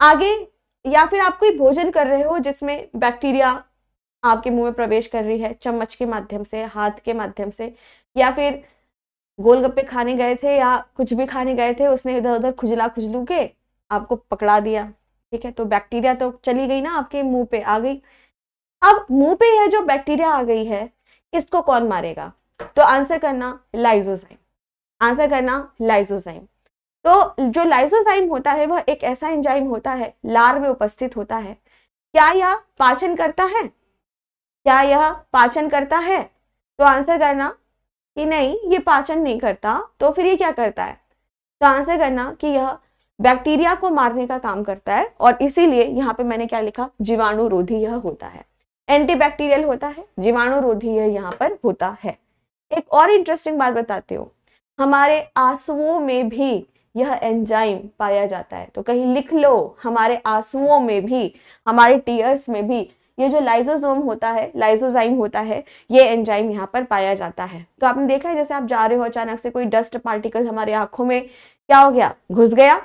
आगे, या फिर आप कोई भोजन कर रहे हो जिसमें बैक्टीरिया आपके मुंह में प्रवेश कर रही है, चम्मच के माध्यम से, हाथ के माध्यम से, या फिर गोलगप्पे खाने गए थे या कुछ भी खाने गए थे, उसने इधर उधर खुजलू के आपको पकड़ा दिया, ठीक है? तो बैक्टीरिया तो चली गई ना, आपके मुंह पे आ गई। अब मुंह पे यह जो बैक्टीरिया आ गई है, इसको कौन मारेगा? तो आंसर करना लाइसोजाइम, आंसर करना लाइसोजाइम। तो जो लाइसोजाइम होता है वह एक ऐसा एंजाइम होता है, लार में उपस्थित होता है। क्या यह पाचन करता है? क्या यह पाचन करता है? तो आंसर करना कि नहीं, ये पाचन नहीं करता। तो फिर ये क्या करता है? तो आंसर करना कि यह बैक्टीरिया को मारने का काम करता है, और इसीलिए यहाँ पे मैंने क्या लिखा, जीवाणुरोधी यह होता है, एंटीबैक्टीरियल होता है, जीवाणुरोधी यह यहाँ पर होता है। एक और इंटरेस्टिंग बात बताती हूँ, हमारे आंसुओं में भी यह एंजाइम पाया जाता है। तो कहीं लिख लो, हमारे आंसुओं में भी, हमारे टीयर्स में भी ये जो लाइसोसोम होता है, लाइसोजाइम होता है, ये एंजाइम यहाँ पर पाया जाता है। तो आपने देखा है, जैसे आप जा रहे हो, अचानक से कोई डस्ट पार्टिकल हमारी आंखों में क्या हो गया, घुस गया,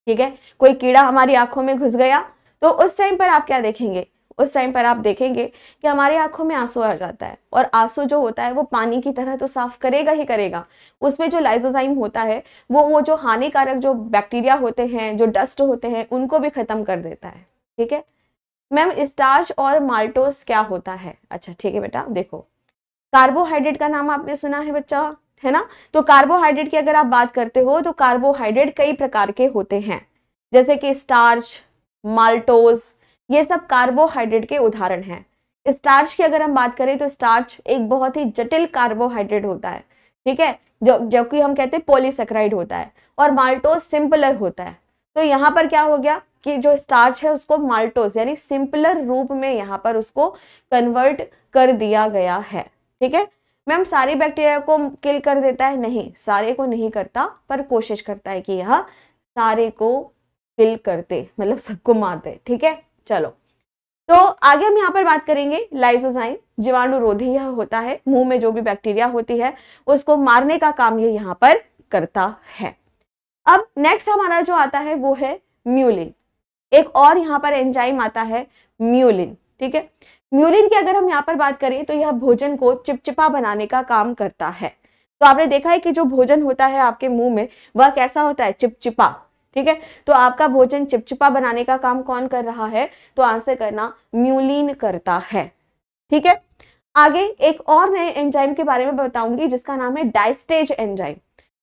ठीक है, कोई कीड़ा हमारी आंखों में घुस गया, तो उस टाइम पर आप क्या देखेंगे? उस टाइम पर आप देखेंगे कि हमारी आंखों में आंसू आ जाता है, और आंसू जो होता है वो पानी की तरह तो साफ करेगा ही करेगा, उसमें जो लाइसोजाइम होता है वो जो हानिकारक जो बैक्टीरिया होते हैं, जो डस्ट होते हैं, उनको भी खत्म कर देता है, ठीक है? मैम स्टार्च और माल्टोस क्या होता है? अच्छा ठीक है बेटा, देखो, कार्बोहाइड्रेट का नाम आपने सुना है बच्चा, है ना? तो कार्बोहाइड्रेट की अगर आप बात करते हो तो कार्बोहाइड्रेट कई प्रकार के होते हैं, जैसे कि स्टार्च, माल्टोज, ये सब कार्बोहाइड्रेट के उदाहरण हैं। स्टार्च की अगर हम बात करें तो स्टार्च एक बहुत ही जटिल कार्बोहाइड्रेट होता है, ठीक है, जो कि हम कहते हैं पॉलीसेकेराइड होता है, और माल्टोज सिंपलर होता है। तो यहाँ पर क्या हो गया कि जो स्टार्च है उसको माल्टोज यानी सिंपलर रूप में यहाँ पर उसको कन्वर्ट कर दिया गया है, ठीक है? मैम सारी बैक्टीरिया को किल कर देता है? नहीं, सारे को नहीं करता, पर कोशिश करता है कि यह सारे को किल करते, मतलब सबको मार दे, ठीक है? चलो, तो आगे हम यहाँ पर बात करेंगे लाइसोजाइम जीवाणुरोधी यह होता है, मुंह में जो भी बैक्टीरिया होती है उसको मारने का काम ये यहाँ पर करता है। अब नेक्स्ट हमारा जो आता है वो है म्यूलिन। एक और यहाँ पर एंजाइम आता है म्यूलिन, ठीक है? म्यूलिन की अगर हम यहाँ पर बात करें तो यह भोजन को चिपचिपा बनाने का काम करता है। तो आपने देखा है कि जो भोजन होता है आपके मुंह में वह कैसा होता है, चिपचिपा, ठीक है? तो आपका भोजन चिपचिपा बनाने का काम कौन कर रहा है? तो आंसर करना म्यूलिन करता है, ठीक है? आगे एक और नए एंजाइम के बारे में बताऊंगी जिसका नाम है डायस्टेज एंजाइम।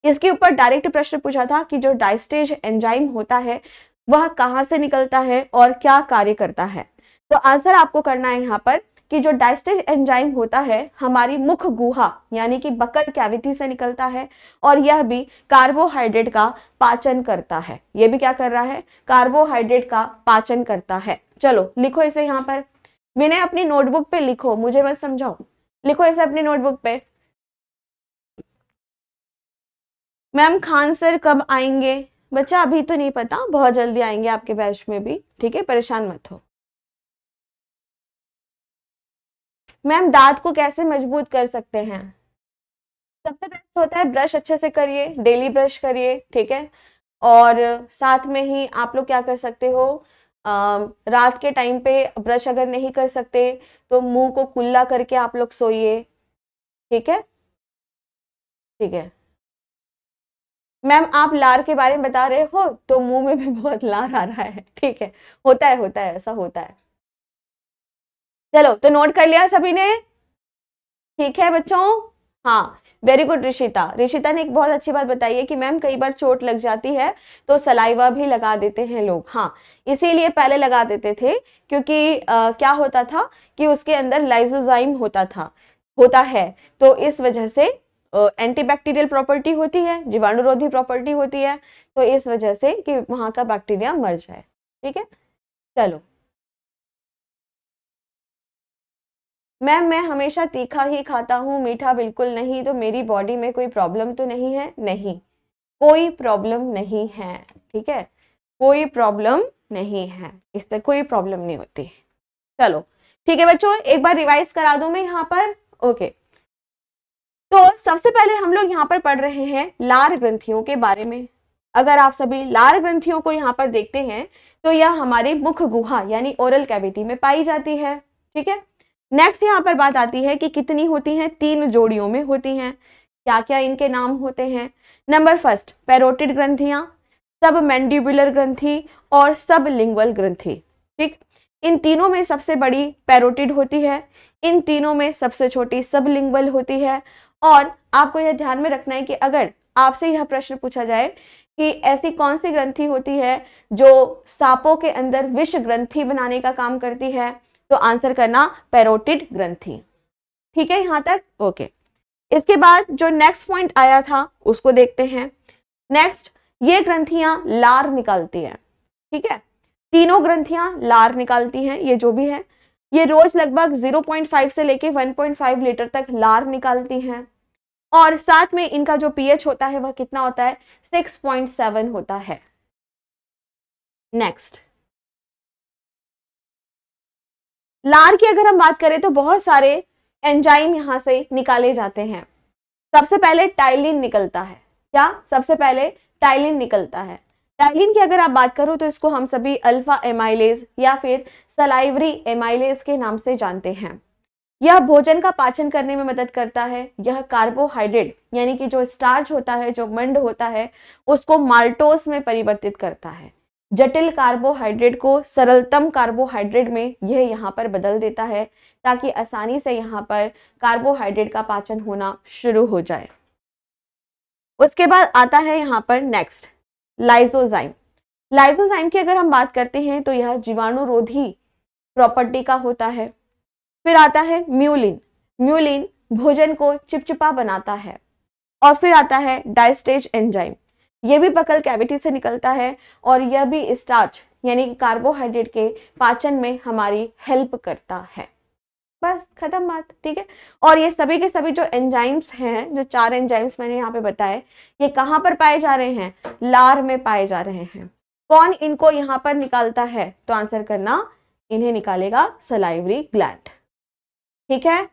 इसके ऊपर डायरेक्ट प्रश्न पूछा था कि जो डायस्टेज एंजाइम होता है वह कहाँ से निकलता है और क्या कार्य करता है। तो आंसर आपको करना है यहाँ पर कि जो डायस्टेज एंजाइम होता है हमारी मुख गुहा यानी कि बकल कैविटी से निकलता है और यह भी कार्बोहाइड्रेट का पाचन करता है। यह भी क्या कर रहा है, कार्बोहाइड्रेट का पाचन करता है। चलो लिखो इसे यहाँ पर, मैंने अपनी नोटबुक पे लिखो, मुझे बस समझाओ, लिखो इसे अपनी नोटबुक पे। मैम खान सर कब आएंगे? बच्चा अभी तो नहीं पता, बहुत जल्दी आएंगे आपके बैच में भी, ठीक है, परेशान मत हो। मैम दांत को कैसे मजबूत कर सकते हैं? सबसे बेस्ट होता है ब्रश अच्छे से करिए, डेली ब्रश करिए, ठीक है। और साथ में ही आप लोग क्या कर सकते हो, रात के टाइम पे ब्रश अगर नहीं कर सकते तो मुंह को कुल्ला करके आप लोग सोइए, ठीक है, ठीक है। मैम आप लार के बारे में बता रहे हो तो मुंह में भी बहुत लार आ रहा है, ठीक है, होता है ऐसा होता है। चलो तो नोट कर लिया सभी ने, ठीक है बच्चों। हाँ वेरी गुड ऋषिता, ऋषिता ने एक बहुत अच्छी बात बताई है कि मैम कई बार चोट लग जाती है तो सलाइवा भी लगा देते हैं लोग। हाँ इसीलिए पहले लगा देते थे क्योंकि क्या होता था कि उसके अंदर लाइसोजाइम होता है, तो इस वजह से एंटीबैक्टीरियल प्रॉपर्टी होती है, जीवाणुरोधी प्रॉपर्टी होती है, तो इस वजह से कि वहां का बैक्टीरिया मर जाए, ठीक है। चलो मैम मैं हमेशा तीखा ही खाता हूँ, मीठा बिल्कुल नहीं, तो मेरी बॉडी में कोई प्रॉब्लम तो नहीं है? नहीं, कोई प्रॉब्लम नहीं है, ठीक है, कोई प्रॉब्लम नहीं है, इससे कोई प्रॉब्लम नहीं होती। चलो ठीक है बच्चों, एक बार रिवाइज करा दूं मैं यहाँ पर। ओके, तो सबसे पहले हम लोग यहाँ पर पढ़ रहे हैं लार ग्रंथियों के बारे में। अगर आप सभी लार ग्रंथियों को यहाँ पर देखते हैं तो यह हमारे मुख गुहा यानी ओरल कैविटी में पाई जाती है, ठीक है। नेक्स्ट यहाँ पर बात आती है कि कितनी होती हैं, 3 जोड़ियों में होती हैं। क्या क्या इनके नाम होते हैं? नंबर फर्स्ट पैरोटिड ग्रंथियां, सब मैंडिबुलर ग्रंथि और सब लिंगुअल ग्रंथि, ठीक। इन तीनों में सबसे बड़ी पैरोटिड होती है, इन तीनों में सबसे छोटी सब लिंगुअल होती है। और आपको यह ध्यान में रखना है कि अगर आपसे यह प्रश्न पूछा जाए कि ऐसी कौन सी ग्रंथि होती है जो सांपों के अंदर विष ग्रंथि बनाने का काम करती है, तो आंसर करना पैरोटिड ग्रंथि, ठीक है यहां तक। ओके, इसके बाद जो नेक्स्ट पॉइंट आया था उसको देखते हैं। नेक्स्ट, ये ग्रंथियां लार निकालती है, ठीक है, तीनों ग्रंथियां लार निकालती हैं, ये जो भी है ये रोज लगभग 0.5 से लेके 1.5 लीटर तक लार निकालती हैं। और साथ में इनका जो पीएच होता है वह कितना होता है, 6.7 होता है। नेक्स्ट, लार की अगर हम बात करें तो बहुत सारे एंजाइम यहां से निकाले जाते हैं। सबसे पहले टाइलिन निकलता है। क्या? सबसे पहले टाइलिन निकलता है। टाइलिन की अगर आप बात करो तो इसको हम सभी अल्फा एमाइलेज या फिर सलाइवरी एमाइलेज के नाम से जानते हैं। यह भोजन का पाचन करने में मदद करता है। यह कार्बोहाइड्रेट यानी कि जो स्टार्च होता है, जो मंड होता है, उसको माल्टोस में परिवर्तित करता है। जटिल कार्बोहाइड्रेट को सरलतम कार्बोहाइड्रेट में यह यहाँ पर बदल देता है ताकि आसानी से यहाँ पर कार्बोहाइड्रेट का पाचन होना शुरू हो जाए। उसके बाद आता है यहाँ पर नेक्स्ट लाइसोजाइम। लाइसोजाइम की अगर हम बात करते हैं तो यह जीवाणुरोधी प्रॉपर्टी का होता है। फिर आता है म्यूलिन। म्यूलिन भोजन को चिपचिपा बनाता है। और फिर आता है डायस्टेज एंजाइम। यह भी बकल कैविटी से निकलता है और यह भी स्टार्च यानी कार्बोहाइड्रेट के पाचन में हमारी हेल्प करता है। बस खत्म बात, ठीक है। और ये सभी के सभी जो एंजाइम्स हैं, जो 4 एंजाइम्स मैंने यहाँ पे बताए, ये कहाँ पर पाए जा रहे हैं? लार में पाए जा रहे हैं। कौन इनको यहाँ पर निकालता है? तो आंसर करना, इन्हें निकालेगा सलाइवरी ग्लैंड, ठीक है।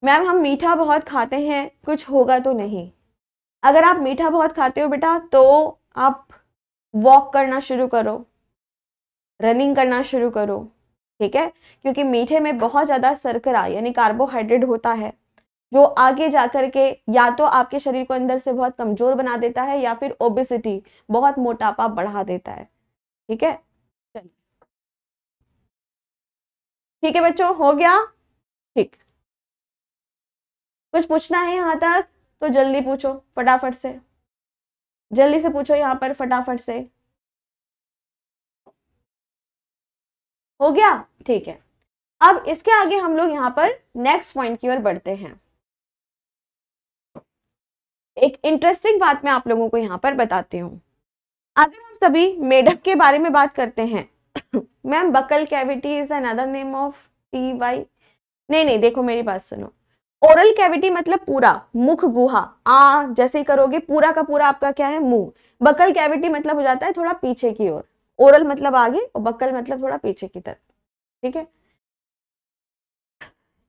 मैम हम मीठा बहुत खाते हैं, कुछ होगा तो नहीं? अगर आप मीठा बहुत खाते हो बेटा तो आप वॉक करना शुरू करो, रनिंग करना शुरू करो, ठीक है, क्योंकि मीठे में बहुत ज्यादा शर्करा यानी कार्बोहाइड्रेट होता है जो आगे जाकर के या तो आपके शरीर को अंदर से बहुत कमजोर बना देता है या फिर ओबेसिटी, बहुत मोटापा बढ़ा देता है, ठीक है। चलिए ठीक है बच्चों, हो गया? ठीक, कुछ पूछना है यहाँ तक तो जल्दी पूछो, फटाफट से, जल्दी से पूछो यहाँ पर, फटाफट से। हो गया? ठीक है। अब इसके आगे हम लोग यहाँ पर नेक्स्ट पॉइंट की ओर बढ़ते हैं। एक इंटरेस्टिंग बात मैं आप लोगों को यहाँ पर बताती हूँ। अगर हम सभी मेढक के बारे में बात करते हैं, ma'am buccal cavity is another name of TY। नहीं नहीं, देखो मेरी बात सुनो। ओरल कैविटी मतलब पूरा मुख गुहा, जैसे ही करोगे पूरा का पूरा आपका क्या है, मुंह। बकल कैविटी मतलब हो जाता है थोड़ा पीछे की ओर, ओरल मतलब आगे और बकल मतलब थोड़ा पीछे की तरफ। ठीक है।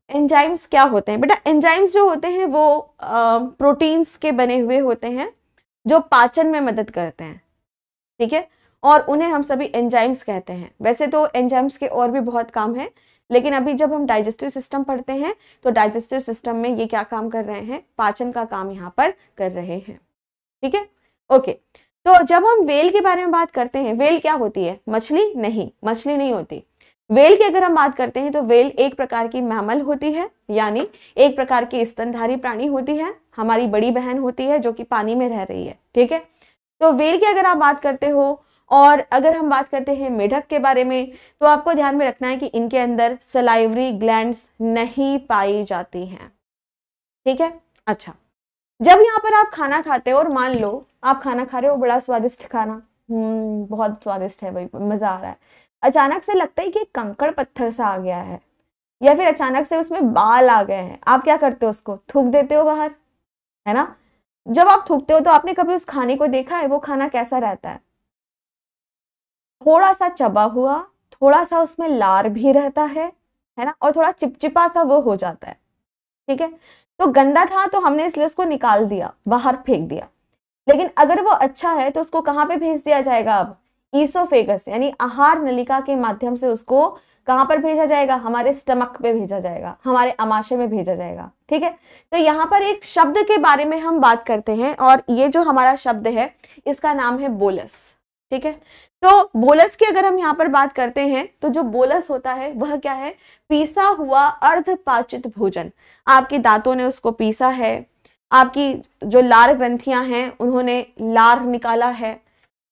एंजाइम्स क्या होते हैं बेटा? एंजाइम्स जो होते हैं वो प्रोटीन्स के बने हुए होते हैं जो पाचन में मदद करते हैं। ठीक है, और उन्हें हम सभी एंजाइम्स कहते हैं। वैसे तो एंजाइम्स के और भी बहुत काम है, लेकिन अभी जब हम डाइजेस्टिव सिस्टम पढ़ते हैं तो डाइजेस्टिव सिस्टम में ये क्या काम कर रहे हैं, पाचन का काम यहाँ पर कर रहे हैं। ठीक है, ओके। तो जब हम व्हेल के बारे में बात करते हैं, व्हेल क्या होती है? मछली? नहीं, मछली नहीं होती। व्हेल की अगर हम बात करते हैं तो व्हेल एक प्रकार की मैमल होती है, यानी एक प्रकार की स्तनधारी प्राणी होती है, हमारी बड़ी बहन होती है जो कि पानी में रह रही है। ठीक है, तो व्हेल की अगर आप बात करते हो, और अगर हम बात करते हैं मेढक के बारे में, तो आपको ध्यान में रखना है कि इनके अंदर सलाइवरी ग्लैंड्स नहीं पाई जाती हैं। ठीक है, अच्छा। जब यहाँ पर आप खाना खाते हो और मान लो आप खाना खा रहे हो, बड़ा स्वादिष्ट खाना, बहुत स्वादिष्ट है भाई, मजा आ रहा है, अचानक से लगता है कि कंकड़ पत्थर सा आ गया है, या फिर अचानक से उसमें बाल आ गए हैं, आप क्या करते हो? उसको थूक देते हो बाहर, है ना? जब आप थूकते हो तो आपने कभी उस खाने को देखा है वो खाना कैसा रहता है? थोड़ा सा चबा हुआ, थोड़ा सा उसमें लार भी रहता है ना, और थोड़ा चिपचिपा सा वो हो जाता है। ठीक है, तो गंदा था तो हमने इसलिए उसको निकाल दिया, बाहर फेंक दिया। लेकिन अगर वो अच्छा है तो उसको कहाँ पे भेज दिया जाएगा? अब ईसोफेगस यानी आहार नलिका के माध्यम से उसको कहां पर भेजा जाएगा? हमारे स्टमक पे भेजा जाएगा, हमारे अमाशय में भेजा जाएगा। ठीक है, तो यहाँ पर एक शब्द के बारे में हम बात करते हैं, और ये जो हमारा शब्द है इसका नाम है बोलस। ठीक है, तो बोलस की अगर हम यहाँ पर बात करते हैं तो जो बोलस होता है वह क्या है? पीसा हुआ अर्धपाचित भोजन। आपके दांतों ने उसको पीसा है, आपकी जो लार ग्रंथियां हैं उन्होंने लार निकाला है,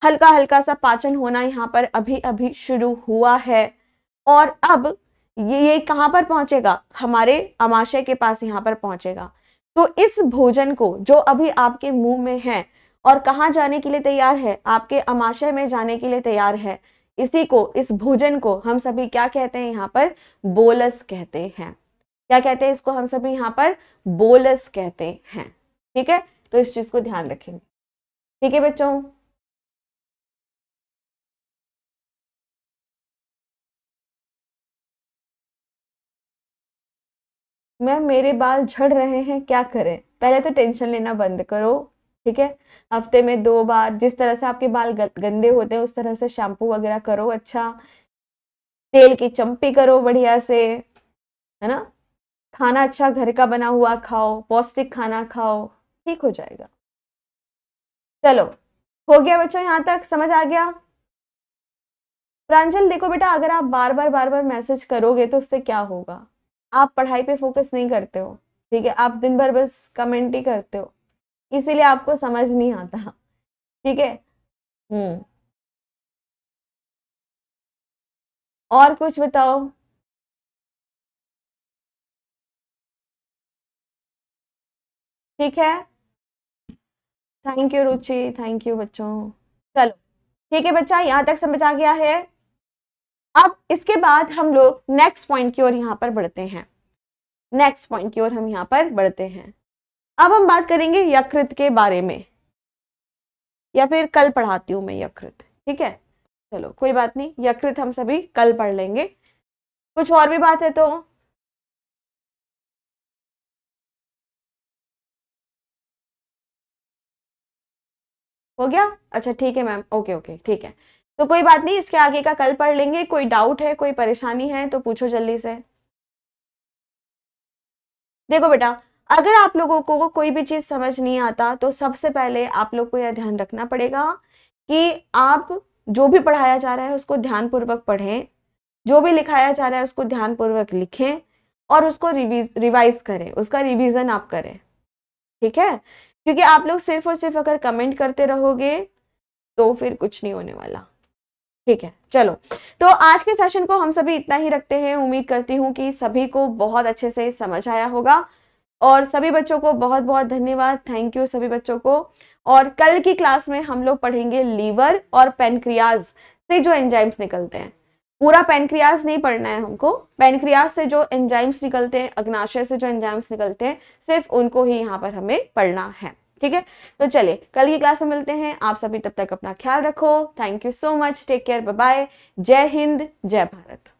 हल्का हल्का सा पाचन होना यहाँ पर अभी अभी शुरू हुआ है, और अब ये कहां पर पहुंचेगा? हमारे अमाशय के पास यहाँ पर पहुंचेगा। तो इस भोजन को जो अभी आपके मुंह में है और कहाँ जाने के लिए तैयार है? आपके अमाशय में जाने के लिए तैयार है, इसी को, इस भोजन को हम सभी क्या कहते हैं? यहाँ पर बोलस कहते हैं। क्या कहते हैं इसको? हम सभी यहाँ पर बोलस कहते हैं। ठीक है, तो इस चीज को ध्यान रखेंगे। ठीक है बच्चों, मैम मेरे बाल झड़ रहे हैं, क्या करें? पहले तो टेंशन लेना बंद करो। ठीक है, हफ्ते में 2 बार जिस तरह से आपके बाल गंदे होते हैं उस तरह से शैम्पू वगैरह करो, अच्छा तेल की चंपी करो बढ़िया से, है ना? खाना अच्छा घर का बना हुआ खाओ, पौष्टिक खाना खाओ, ठीक हो जाएगा। चलो, हो गया बच्चों? यहाँ तक समझ आ गया? प्रांजल देखो बेटा, अगर आप बार बार मैसेज करोगे तो उससे क्या होगा? आप पढ़ाई पे फोकस नहीं करते हो। ठीक है, आप दिन भर बस कमेंट ही करते हो, इसीलिए आपको समझ नहीं आता। ठीक है, और कुछ बताओ। ठीक है, thank you Ruchi, thank you बच्चों। चलो ठीक है बच्चा, यहां तक समझ आ गया है। अब इसके बाद हम लोग नेक्स्ट पॉइंट की ओर यहाँ पर बढ़ते हैं। नेक्स्ट पॉइंट की ओर हम यहाँ पर बढ़ते हैं। अब हम बात करेंगे यकृत के बारे में, या फिर कल पढ़ाती हूं मैं यकृत। ठीक है, चलो कोई बात नहीं, यकृत हम सभी कल पढ़ लेंगे। कुछ और भी बात है तो? हो गया? अच्छा ठीक है मैम, ओके ओके ठीक है, तो कोई बात नहीं, इसके आगे का कल पढ़ लेंगे। कोई डाउट है, कोई परेशानी है तो पूछो जल्दी से। देखो बेटा, अगर आप लोगों को कोई भी चीज समझ नहीं आता तो सबसे पहले आप लोग को यह ध्यान रखना पड़ेगा कि आप जो भी पढ़ाया जा रहा है उसको ध्यान पूर्वक पढ़ें, जो भी लिखाया जा रहा है उसको ध्यानपूर्वक लिखें और उसको रिवाइज करें, उसका रिवीजन आप करें, ठीक है? क्योंकि आप लोग सिर्फ और सिर्फ अगर कमेंट करते रहोगे तो फिर कुछ नहीं होने वाला, ठीक है? चलो, तो आज के सेशन को हम सभी इतना ही रखते हैं। उम्मीद करती हूँ कि सभी को बहुत अच्छे से समझ आया होगा और सभी बच्चों को बहुत बहुत धन्यवाद, थैंक यू सभी बच्चों को। और कल की क्लास में हम लोग पढ़ेंगे लीवर और पेनक्रियाज से जो एंजाइम्स निकलते हैं। पूरा पेनक्रियाज नहीं पढ़ना है हमको, पेनक्रियाज से जो एंजाइम्स निकलते हैं, अग्नाशय से जो एंजाइम्स निकलते हैं, सिर्फ उनको ही यहाँ पर हमें पढ़ना है, ठीक है? तो चलिए कल की क्लास में मिलते हैं। आप सभी तब तक अपना ख्याल रखो। Thank you so much, take care, bye bye, जय हिंद, जय भारत।